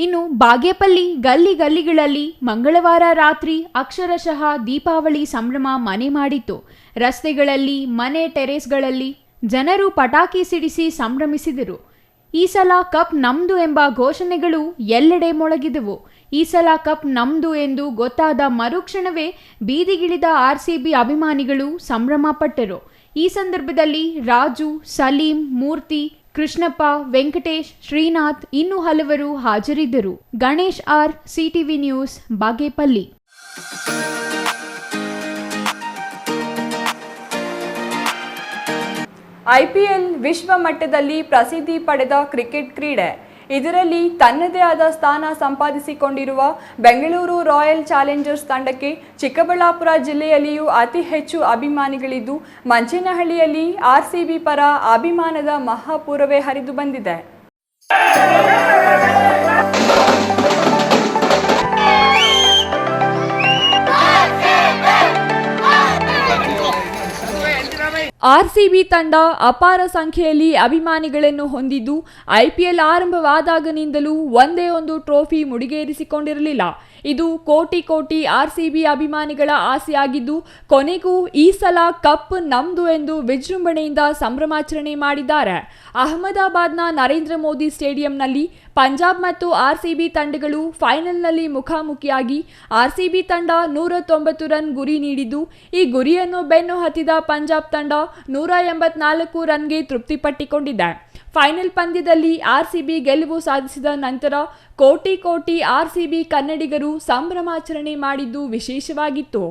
ಇನ್ನು ಬಾಗೇಪಲ್ಲಿ ಗಲ್ಲಿಗಳಲ್ಲಿ ಮಂಗಳವಾರ ರಾತ್ರಿ ಅಕ್ಷರಶಃ ದೀಪಾವಳಿ ಸಂಭ್ರಮ ಮನೆ ಮಾಡಿತ್ತು. ರಸ್ತೆಗಳಲ್ಲಿ, ಮನೆ ಟೆರೇಸ್ಗಳಲ್ಲಿ ಜನರು ಪಟಾಕಿ ಸಿಡಿಸಿ ಸಂಭ್ರಮಿಸಿದರು. ಈ ಸಲ ಕಪ್ ನಮ್ದು ಎಂಬ ಘೋಷಣೆಗಳು ಎಲ್ಲೆಡೆ ಮೊಳಗಿದವು. ಈ ಸಲ ಕಪ್ ನಮ್ದು ಎಂದು ಗೊತ್ತಾದ ಮರುಕ್ಷಣವೇ ಬೀದಿಗಿಳಿದ RCB ಅಭಿಮಾನಿಗಳು ಸಂಭ್ರಮ ಪಟ್ಟರು. ಈ ಸಂದರ್ಭದಲ್ಲಿ ರಾಜು, ಸಲೀಂ, ಮೂರ್ತಿ, ಕೃಷ್ಣಪ್ಪ, ವೆಂಕಟೇಶ್, ಶ್ರೀನಾಥ್ ಇನ್ನೂ ಹಲವರು ಹಾಜರಿದ್ದರು. Ganesh R, CTV news, Bagepalli. IPL ವಿಶ್ವ ಮಟ್ಟದಲ್ಲಿ ಪ್ರಸಿದ್ಧಿ ಪಡೆದ ಕ್ರಿಕೆಟ್ ಕ್ರೀಡೆ. ಇದರಲ್ಲಿ ತನ್ನದೇ ಆದ ಸ್ಥಾನ ಸಂಪಾದಿಸಿಕೊಂಡಿರುವ ಬೆಂಗಳೂರು ರಾಯಲ್ ಚಾಲೆಂಜರ್ಸ್ ತಂಡಕ್ಕೆ ಚಿಕ್ಕಬಳ್ಳಾಪುರ ಜಿಲ್ಲೆಯಲ್ಲಿಯೂ ಅತಿ ಹೆಚ್ಚು ಅಭಿಮಾನಿಗಳಿದ್ದು, ಮಂಚೇನಹಳ್ಳಿಯಲ್ಲಿ RCB ಪರ ಅಭಿಮಾನದ ಮಹಾಪೂರವೇ ಹರಿದು ಬಂದಿದೆ. RCB ತಂಡ ಅಪಾರ ಸಂಖ್ಯೆಯಲ್ಲಿ ಅಭಿಮಾನಿಗಳನ್ನು ಹೊಂದಿದ್ದು, IPL ಆರಂಭವಾದಾಗನಿಂದಲೂ ಒಂದೇ ಒಂದು ಟ್ರೋಫಿ ಮುಡಿಗೇರಿಸಿಕೊಂಡಿರಲಿಲ್ಲ. ಇದು ಕೋಟಿ RCB ಅಭಿಮಾನಿಗಳ ಆಸೆಯಾಗಿದ್ದು, ಕೊನೆಗೂ ಈ ಸಲ ಕಪ್ ನಮ್ದು ಎಂದು ವಿಜೃಂಭಣೆಯಿಂದ ಸಂಭ್ರಮಾಚರಣೆ ಮಾಡಿದ್ದಾರೆ. ಅಹಮದಾಬಾದ್ನ ನರೇಂದ್ರ ಮೋದಿ ಸ್ಟೇಡಿಯಂನಲ್ಲಿ ಪಂಜಾಬ್ ಮತ್ತು RCB ತಂಡಗಳು ಫೈನಲ್ನಲ್ಲಿ ಮುಖಾಮುಖಿಯಾಗಿ RCB ತಂಡ 190 ರನ್ ಗುರಿ ನೀಡಿದ್ದು, ಈ ಗುರಿಯನ್ನು ಬೆನ್ನು ಹತ್ತಿದ ಪಂಜಾಬ್ ತಂಡ 184 ರನ್ಗೆ ತೃಪ್ತಿಪಟ್ಟಿಕೊಂಡಿದೆ. ಫೈನಲ್ ಪಂದ್ಯದಲ್ಲಿ RCB ಗೆಲುವು ಸಾಧಿಸಿದ ನಂತರ ಕೋಟಿ RCB ಕನ್ನಡಿಗರು ಸಂಭ್ರಮಾಚರಣೆ ಮಾಡಿದ್ದು ವಿಶೇಷವಾಗಿತ್ತು.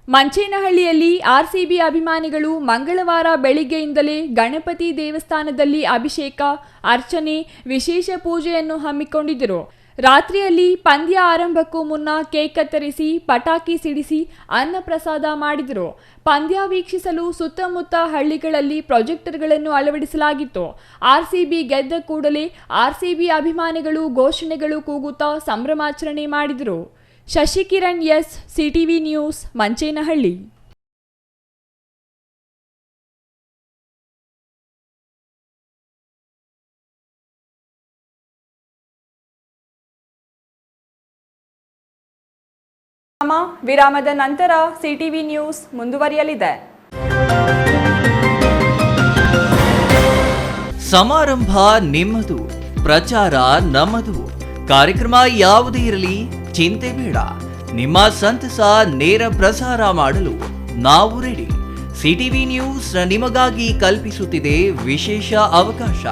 ಮಂಚೇನಹಳ್ಳಿಯಲ್ಲಿ RCB ಅಭಿಮಾನಿಗಳು ಮಂಗಳವಾರ ಬೆಳಿಗ್ಗೆಯಿಂದಲೇ ಗಣಪತಿ ದೇವಸ್ಥಾನದಲ್ಲಿ ಅಭಿಷೇಕ, ಅರ್ಚನೆ, ವಿಶೇಷ ಪೂಜೆಯನ್ನು ಹಮ್ಮಿಕೊಂಡಿದ್ದರು. ರಾತ್ರಿಯಲ್ಲಿ ಪಂದ್ಯ ಆರಂಭಕ್ಕೂ ಮುನ್ನ ಕೇಕ್ ಕತ್ತರಿಸಿ, ಪಟಾಕಿ ಸಿಡಿಸಿ ಅನ್ನ ಪ್ರಸಾದ ಮಾಡಿದರು. ಪಂದ್ಯ ವೀಕ್ಷಿಸಲು ಸುತ್ತಮುತ್ತ ಹಳ್ಳಿಗಳಲ್ಲಿ ಪ್ರೊಜೆಕ್ಟರ್ಗಳನ್ನು ಅಳವಡಿಸಲಾಗಿತ್ತು. RCB ಗೆದ್ದ ಕೂಡಲೇ RCB ಅಭಿಮಾನಿಗಳು ಘೋಷಣೆಗಳು ಕೂಗುತ್ತಾ ಸಂಭ್ರಮಾಚರಣೆ ಮಾಡಿದರು. Shashikiran S, CTV news, Manchenahalli. ವಿರಾಮದ ನಂತರ CTV ನ್ಯೂಸ್ ಮುಂದುವರಿಯಲಿದೆ. ಸಮಾರಂಭ ನಿಮ್ಮದು, ಪ್ರಚಾರ ನಮ್ಮದು. ಕಾರ್ಯಕ್ರಮ ಯಾವುದೇ ಇರಲಿ ಚಿಂತೆ ಬೇಡ. ನಿಮ್ಮ ಸಂತಸ ನೇರ ಪ್ರಸಾರ ಮಾಡಲು ನಾವು ರೆಡಿ. CTV ನ್ಯೂಸ್ ನಿಮಗಾಗಿ ಕಲ್ಪಿಸುತ್ತಿದೆ ವಿಶೇಷ ಅವಕಾಶ.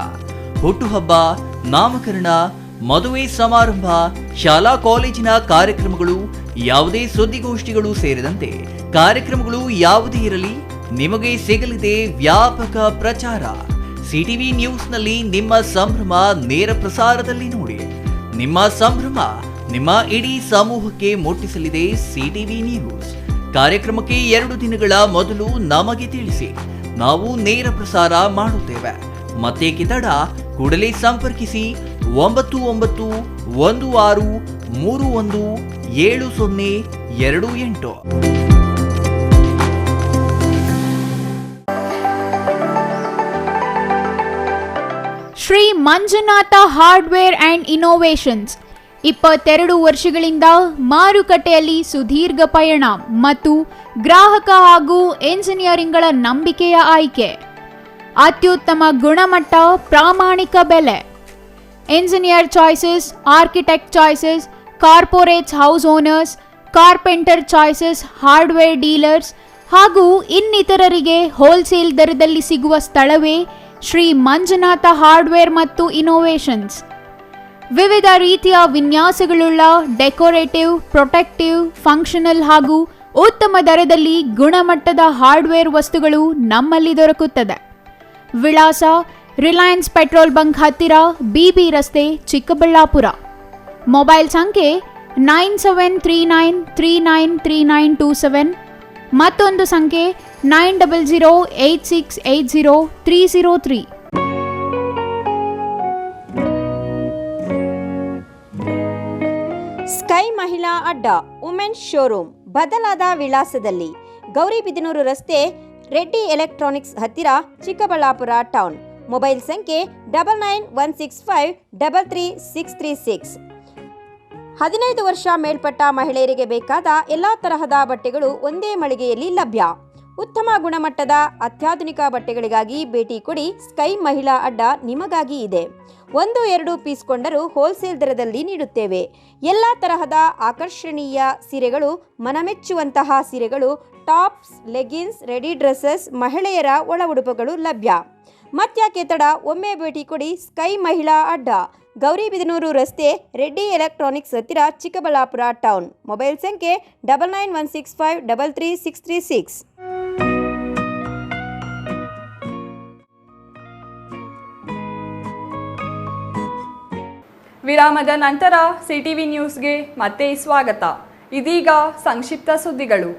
ಹುಟ್ಟುಹಬ್ಬ, ನಾಮಕರಣ, ಮದುವೆ ಸಮಾರಂಭ, ಶಾಲಾ ಕಾಲೇಜಿನ ಕಾರ್ಯಕ್ರಮಗಳು, ಯಾವುದೇ ಸುದ್ದಿಗೋಷ್ಠಿಗಳು ಸೇರಿದಂತೆ ಕಾರ್ಯಕ್ರಮಗಳು ಯಾವುದೇ ಇರಲಿ ನಿಮಗೆ ಸಿಗಲಿದೆ ವ್ಯಾಪಕ ಪ್ರಚಾರ. CTV ನ್ಯೂಸ್ನಲ್ಲಿ ನಿಮ್ಮ ಸಂಭ್ರಮ ನೇರ ಪ್ರಸಾರದಲ್ಲಿ ನೋಡಿ. ನಿಮ್ಮ ಸಂಭ್ರಮ ನಿಮ್ಮ ಇಡೀ ಸಮೂಹಕ್ಕೆ ಮುಟ್ಟಿಸಲಿದೆ CTV ನ್ಯೂಸ್. ಕಾರ್ಯಕ್ರಮಕ್ಕೆ 2 ದಿನಗಳ ಮೊದಲು ನಮಗೆ ತಿಳಿಸಿ, ನಾವು ನೇರ ಪ್ರಸಾರ ಮಾಡುತ್ತೇವೆ. ಮತ್ತೇಕೆ ತಡ, ಕೂಡಲೇ ಸಂಪರ್ಕಿಸಿ 9916317028. Shri Manjunatha hardware and innovations 22 ವರ್ಷಗಳಿಂದ ಮಾರುಕಟ್ಟೆಯಲ್ಲಿ ಸುದೀರ್ಘ ಪಯಣ ಮತ್ತು ಗ್ರಾಹಕ ಹಾಗೂ ಎಂಜಿನಿಯರಿಂಗ್ಗಳ ನಂಬಿಕೆಯ ಆಯ್ಕೆ. ಅತ್ಯುತ್ತಮ ಗುಣಮಟ್ಟ, ಪ್ರಾಮಾಣಿಕ ಬೆಲೆ. Engineer choices, architect choices, corporates, house owners, carpenter choices, hardware dealers ಹಾಗೂ ಇನ್ನಿತರರಿಗೆ ಹೋಲ್ಸೇಲ್ ದರದಲ್ಲಿ ಸಿಗುವ ಸ್ಥಳವೇ ಶ್ರೀ ಮಂಜುನಾಥ ಹಾರ್ಡ್ವೇರ್ ಮತ್ತು ಇನ್ನೋವೇಷನ್ಸ್. ವಿವಿಧ ರೀತಿಯ ವಿನ್ಯಾಸಗಳುಳ್ಳ ಡೆಕೋರೇಟಿವ್, ಪ್ರೊಟೆಕ್ಟಿವ್, ಫಂಕ್ಷನಲ್ ಹಾಗೂ ಉತ್ತಮ ದರದಲ್ಲಿ ಗುಣಮಟ್ಟದ ಹಾರ್ಡ್ವೇರ್ ವಸ್ತುಗಳು ನಮ್ಮಲ್ಲಿ ದೊರಕುತ್ತದೆ. ವಿಳಾಸ ರಿಲಯನ್ಸ್ ಪೆಟ್ರೋಲ್ ಬಂಕ್ ಹತ್ತಿರ, ಬಿಬಿ ರಸ್ತೆ, ಚಿಕ್ಕಬಳ್ಳಾಪುರ. ಮೊಬೈಲ್ ಸಂಖ್ಯೆ 9739393927, ಮತ್ತೊಂದು ಸಂಖ್ಯೆ 9008680303. ಸ್ಕೈ ಮಹಿಳಾ ಅಡ್ಡ ವುಮೆನ್ಸ್ ಶೋರೂಮ್ ಬದಲಾದ ವಿಳಾಸದಲ್ಲಿ, ಗೌರಿಬಿದನೂರು ರಸ್ತೆ, ರೆಡ್ಡಿ ಎಲೆಕ್ಟ್ರಾನಿಕ್ಸ್ ಹತ್ತಿರ, ಚಿಕ್ಕಬಳ್ಳಾಪುರ ಟೌನ್. ಮೊಬೈಲ್ ಸಂಖ್ಯೆ 9916533636. 15 ವರ್ಷ ಮೇಲ್ಪಟ್ಟ ಮಹಿಳೆಯರಿಗೆ ಬೇಕಾದ ಎಲ್ಲ ತರಹದ ಬಟ್ಟೆಗಳು ಒಂದೇ ಮಳಿಗೆಯಲ್ಲಿ ಲಭ್ಯ. ಉತ್ತಮ ಗುಣಮಟ್ಟದ ಅತ್ಯಾಧುನಿಕ ಬಟ್ಟೆಗಳಿಗಾಗಿ ಭೇಟಿ ಕೊಡಿ. ಸ್ಕೈ ಮಹಿಳಾ ಅಡ್ಡ ನಿಮಗಾಗಿ ಇದೆ. 1-2 ಪೀಸ್ ಕೊಂಡರೂ ಹೋಲ್ಸೇಲ್ ದರದಲ್ಲಿ ನೀಡುತ್ತೇವೆ. ಎಲ್ಲ ತರಹದ ಆಕರ್ಷಣೀಯ ಸೀರೆಗಳು, ಮನಮೆಚ್ಚುವಂತಹ ಸೀರೆಗಳು, ಟಾಪ್ಸ್, ಲೆಗಿನ್ಸ್, ರೆಡಿ ಡ್ರೆಸ್ಸಸ್, ಮಹಿಳೆಯರ ಒಳ ಉಡುಪುಗಳು ಲಭ್ಯ. ಮತ್ಯಾಕೆ ತಡ, ಒಮ್ಮೆ ಭೇಟಿ ಕೊಡಿ. ಸ್ಕೈ ಮಹಿಳಾ ಅಡ್ಡ, ಗೌರಿಬಿದನೂರು ರಸ್ತೆ, ರೆಡ್ಡಿ ಎಲೆಕ್ಟ್ರಾನಿಕ್ಸ್ ಹತ್ತಿರ, ಚಿಕ್ಕಬಳ್ಳಾಪುರ ಟೌನ್. ಮೊಬೈಲ್ ಸಂಖ್ಯೆ 9916533636. ವಿರಾಮದ ನಂತರ ಸಿಟಿವಿ ನ್ಯೂಸ್ಗೆ ಮತ್ತೆ ಸ್ವಾಗತ. ಇದೀಗ ಸಂಕ್ಷಿಪ್ತ ಸುದ್ದಿಗಳು.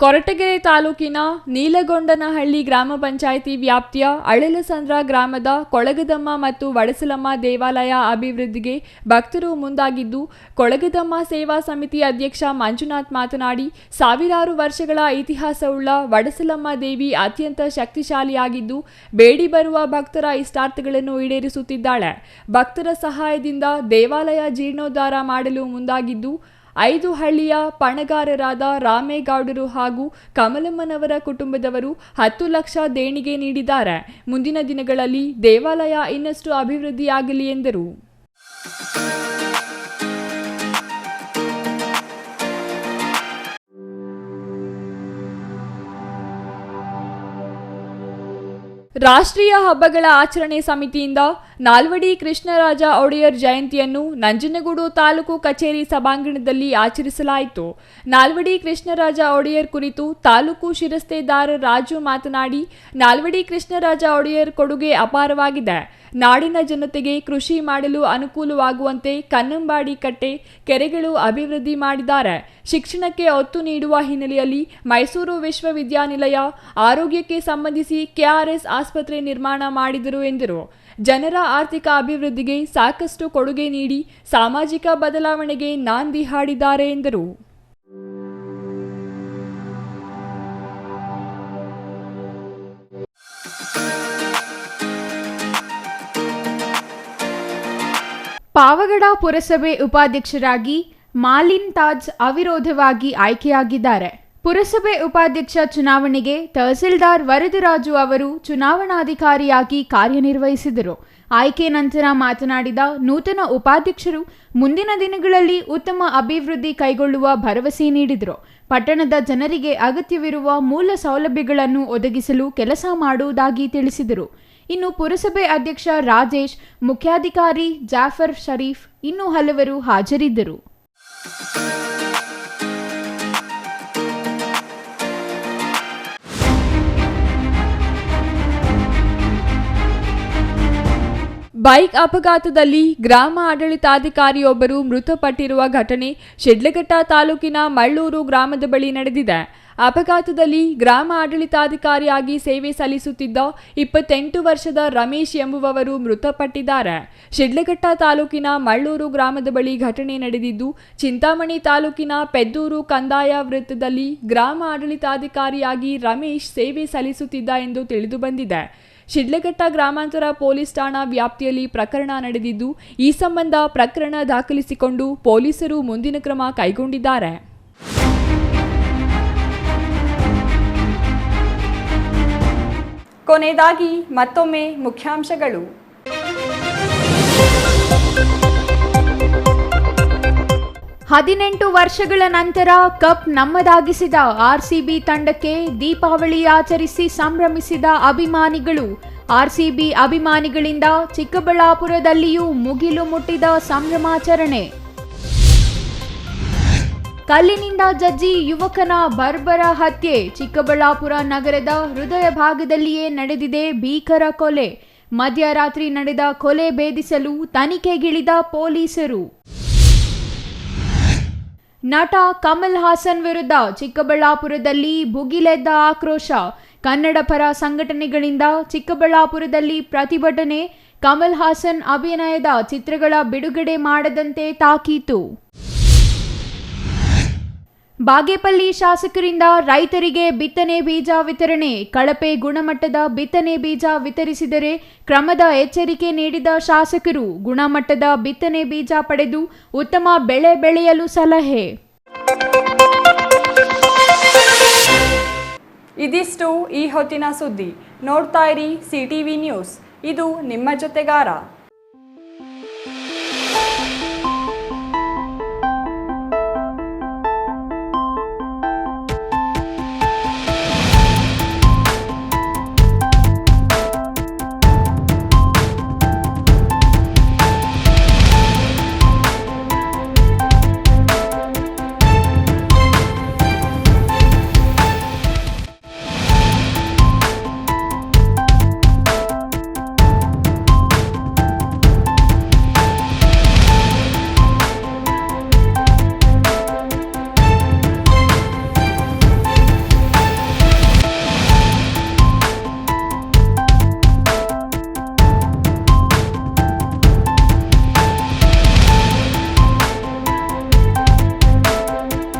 ಕೊರಟಗೆರೆ ತಾಲೂಕಿನ ನೀಲಗೊಂಡನಹಳ್ಳಿ ಗ್ರಾಮ ಪಂಚಾಯಿತಿ ವ್ಯಾಪ್ತಿಯ ಅಳಲಸಂದ್ರ ಗ್ರಾಮದ ಕೊಳಗದಮ್ಮ ಮತ್ತು ವಡಸಲಮ್ಮ ದೇವಾಲಯ ಅಭಿವೃದ್ಧಿಗೆ ಭಕ್ತರು ಮುಂದಾಗಿದ್ದು, ಕೊಳಗದಮ್ಮ ಸೇವಾ ಸಮಿತಿ ಅಧ್ಯಕ್ಷ ಮಂಜುನಾಥ್ ಮಾತನಾಡಿ, ಸಾವಿರಾರು ವರ್ಷಗಳ ಇತಿಹಾಸವುಳ್ಳ ವಡಸಲಮ್ಮ ದೇವಿ ಅತ್ಯಂತ ಶಕ್ತಿಶಾಲಿಯಾಗಿದ್ದು, ಬೇಡಿ ಬರುವ ಭಕ್ತರ ಇಷ್ಟಾರ್ಥಗಳನ್ನು ಈಡೇರಿಸುತ್ತಿದ್ದಾಳೆ. ಭಕ್ತರ ಸಹಾಯದಿಂದ ದೇವಾಲಯ ಜೀರ್ಣೋದ್ಧಾರ ಮಾಡಲು ಮುಂದಾಗಿದ್ದು, 5 ಹಳ್ಳಿಯ ಪಣಗಾರರಾದ ರಾಮೇಗೌಡರು ಹಾಗೂ ಕಮಲಮ್ಮನವರ ಕುಟುಂಬದವರು 10 ಲಕ್ಷ ದೇಣಿಗೆ ನೀಡಿದ್ದಾರೆ. ಮುಂದಿನ ದಿನಗಳಲ್ಲಿ ದೇವಾಲಯ ಇನ್ನಷ್ಟು ಅಭಿವೃದ್ಧಿಯಾಗಲಿ ಎಂದರು. ರಾಷ್ಟ್ರೀಯ ಹಬ್ಬಗಳ ಆಚರಣೆ ಸಮಿತಿಯಿಂದ ನಾಲ್ವಡಿ ಕೃಷ್ಣರಾಜ ಒಡೆಯರ್ ಜಯಂತಿಯನ್ನು ನಂಜನಗೂಡು ತಾಲೂಕು ಕಚೇರಿ ಸಭಾಂಗಣದಲ್ಲಿ ಆಚರಿಸಲಾಯಿತು. ನಾಲ್ವಡಿ ಕೃಷ್ಣರಾಜ ಒಡೆಯರ್ ಕುರಿತು ತಾಲೂಕು ಶಿರಸ್ತೇದಾರ ರಾಜು ಮಾತನಾಡಿ, ನಾಲ್ವಡಿ ಕೃಷ್ಣರಾಜ ಒಡೆಯರ್ ಕೊಡುಗೆ ಅಪಾರವಾಗಿದೆ. ನಾಡಿನ ಜನತೆಗೆ ಕೃಷಿ ಮಾಡಲು ಅನುಕೂಲವಾಗುವಂತೆ ಕನ್ನಂಬಾಡಿ ಕಟ್ಟೆ, ಕೆರೆಗಳು ಅಭಿವೃದ್ಧಿ ಮಾಡಿದ್ದಾರೆ. ಶಿಕ್ಷಣಕ್ಕೆ ಒತ್ತು ನೀಡುವ ಹಿನ್ನೆಲೆಯಲ್ಲಿ ಮೈಸೂರು ವಿಶ್ವವಿದ್ಯಾನಿಲಯ, ಆರೋಗ್ಯಕ್ಕೆ ಸಂಬಂಧಿಸಿ ಕೆಆರ್ಎಸ್ ಆಸ್ಪತ್ರೆ ನಿರ್ಮಾಣ ಮಾಡಿದರು ಎಂದರು. ಜನರ ಆರ್ಥಿಕ ಅಭಿವೃದ್ಧಿಗೆ ಸಾಕಷ್ಟು ಕೊಡುಗೆ ನೀಡಿ ಸಾಮಾಜಿಕ ಬದಲಾವಣೆಗೆ ನಾಂದಿ ಹಾಡಿದ್ದಾರೆ ಎಂದರು. ಪಾವಗಡ ಪುರಸಭೆ ಉಪಾಧ್ಯಕ್ಷರಾಗಿ ಮಾಲಿನ್ ತಾಜ್ ಅವಿರೋಧವಾಗಿ ಆಯ್ಕೆಯಾಗಿದ್ದಾರೆ. ಪುರಸಭೆ ಉಪಾಧ್ಯಕ್ಷ ಚುನಾವಣೆಗೆ ತಹಸೀಲ್ದಾರ್ ವರದರಾಜು ಅವರು ಚುನಾವಣಾಧಿಕಾರಿಯಾಗಿ ಕಾರ್ಯನಿರ್ವಹಿಸಿದರು. ಆಯ್ಕೆ ನಂತರ ಮಾತನಾಡಿದ ನೂತನ ಉಪಾಧ್ಯಕ್ಷರು ಮುಂದಿನ ದಿನಗಳಲ್ಲಿ ಉತ್ತಮ ಅಭಿವೃದ್ಧಿ ಕೈಗೊಳ್ಳುವ ಭರವಸೆ ನೀಡಿದರು. ಪಟ್ಟಣದ ಜನರಿಗೆ ಅಗತ್ಯವಿರುವ ಮೂಲ ಸೌಲಭ್ಯಗಳನ್ನು ಒದಗಿಸಲು ಕೆಲಸ ಮಾಡುವುದಾಗಿ ತಿಳಿಸಿದರು. ಇನ್ನು ಪುರಸಭೆ ಅಧ್ಯಕ್ಷ ರಾಜೇಶ್, ಮುಖ್ಯಾಧಿಕಾರಿ ಜಾಫರ್ ಶರೀಫ್, ಇನ್ನೂ ಹಲವರು ಹಾಜರಿದ್ದರು. ಬೈಕ್ ಅಪಘಾತದಲ್ಲಿ ಗ್ರಾಮ ಆಡಳಿತಾಧಿಕಾರಿಯೊಬ್ಬರು ಮೃತಪಟ್ಟಿರುವ ಘಟನೆ ಶಿಡ್ಲಘಟ್ಟ ತಾಲೂಕಿನ ಮಳ್ಳೂರು ಗ್ರಾಮದ ಬಳಿ ನಡೆದಿದೆ. ಅಪಘಾತದಲ್ಲಿ ಗ್ರಾಮ ಆಡಳಿತಾಧಿಕಾರಿಯಾಗಿ ಸೇವೆ ಸಲ್ಲಿಸುತ್ತಿದ್ದ 28 ವರ್ಷದ ರಮೇಶ್ ಎಂಬುವವರು ಮೃತಪಟ್ಟಿದ್ದಾರೆ. ಶಿಡ್ಲಘಟ್ಟ ತಾಲೂಕಿನ ಮಳ್ಳೂರು ಗ್ರಾಮದ ಬಳಿ ಘಟನೆ ನಡೆದಿದ್ದು, ಚಿಂತಾಮಣಿ ತಾಲೂಕಿನ ಪೆದ್ದೂರು ಕಂದಾಯ ವೃತ್ತದಲ್ಲಿ ಗ್ರಾಮ ಆಡಳಿತಾಧಿಕಾರಿಯಾಗಿ ರಮೇಶ್ ಸೇವೆ ಸಲ್ಲಿಸುತ್ತಿದ್ದ ಎಂದು ತಿಳಿದು ಬಂದಿದೆ. ಶಿಡ್ಲಘಟ್ಟ ಗ್ರಾಮಾಂತರ ಪೊಲೀಸ್ ಠಾಣಾ ವ್ಯಾಪ್ತಿಯಲ್ಲಿ ಪ್ರಕರಣ ನಡೆದಿದ್ದು, ಈ ಸಂಬಂಧ ಪ್ರಕರಣ ದಾಖಲಿಸಿಕೊಂಡು ಪೊಲೀಸರು ಮುಂದಿನ ಕ್ರಮ ಕೈಗೊಂಡಿದ್ದಾರೆ. ಕೊನೆಯದಾಗಿ ಮತ್ತೊಮ್ಮೆ ಮುಖ್ಯಾಂಶಗಳು. ಹದಿನೆಂಟು ವರ್ಷಗಳ ನಂತರ ಕಪ್ ನಮ್ಮದಾಗಿಸಿದ ಆರ್ಸಿಬಿ ತಂಡಕ್ಕೆ ದೀಪಾವಳಿ ಆಚರಿಸಿ ಸಂಭ್ರಮಿಸಿದ ಅಭಿಮಾನಿಗಳು. ಆರ್ಸಿಬಿ ಅಭಿಮಾನಿಗಳಿಂದ ಚಿಕ್ಕಬಳ್ಳಾಪುರದಲ್ಲಿಯೂ ಮುಗಿಲು ಮುಟ್ಟಿದ ಸಂಭ್ರಮಾಚರಣೆ. ಕಲ್ಲಿನಿಂದ ಜಜ್ಜಿ ಯುವಕನ ಬರ್ಬರ ಹತ್ಯೆ. ಚಿಕ್ಕಬಳ್ಳಾಪುರ ನಗರದ ಹೃದಯ ಭಾಗದಲ್ಲಿಯೇ ನಡೆದಿದೆ ಭೀಕರ ಕೊಲೆ. ಮಧ್ಯರಾತ್ರಿ ನಡೆದ ಕೊಲೆ ಭೇದಿಸಲು ತನಿಖೆಗಿಳಿದ ಪೊಲೀಸರು. ನಟ ಕಮಲ್ ಹಾಸನ್ ವಿರುದ್ಧ ಚಿಕ್ಕಬಳ್ಳಾಪುರದಲ್ಲಿ ಭುಗಿಲೆದ್ದ ಆಕ್ರೋಶ. ಕನ್ನಡ ಪರ ಸಂಘಟನೆಗಳಿಂದ ಚಿಕ್ಕಬಳ್ಳಾಪುರದಲ್ಲಿ ಪ್ರತಿಭಟನೆ. ಕಮಲ್ ಹಾಸನ್ ಅಭಿನಯದ ಚಿತ್ರಗಳ ಬಿಡುಗಡೆ ಮಾಡದಂತೆ ತಾಕೀತು. ಬಾಗೇಪಲ್ಲಿ ಶಾಸಕರಿಂದ ರೈತರಿಗೆ ಬಿತ್ತನೆ ಬೀಜ ವಿತರಣೆ. ಕಳಪೆ ಗುಣಮಟ್ಟದ ಬಿತ್ತನೆ ಬೀಜ ವಿತರಿಸಿದರೆ ಕ್ರಮದ ಎಚ್ಚರಿಕೆ ನೀಡಿದ ಶಾಸಕರು. ಗುಣಮಟ್ಟದ ಬಿತ್ತನೆ ಬೀಜ ಪಡೆದು ಉತ್ತಮ ಬೆಳೆ ಬೆಳೆಯಲು ಸಲಹೆ. ಇದಿಷ್ಟು ಈ ಹೊತ್ತಿನ ಸುದ್ದಿ. ನೋಡ್ತಾ ಇರಿ CTV ನ್ಯೂಸ್, ಇದು ನಿಮ್ಮ ಜೊತೆಗಾರ.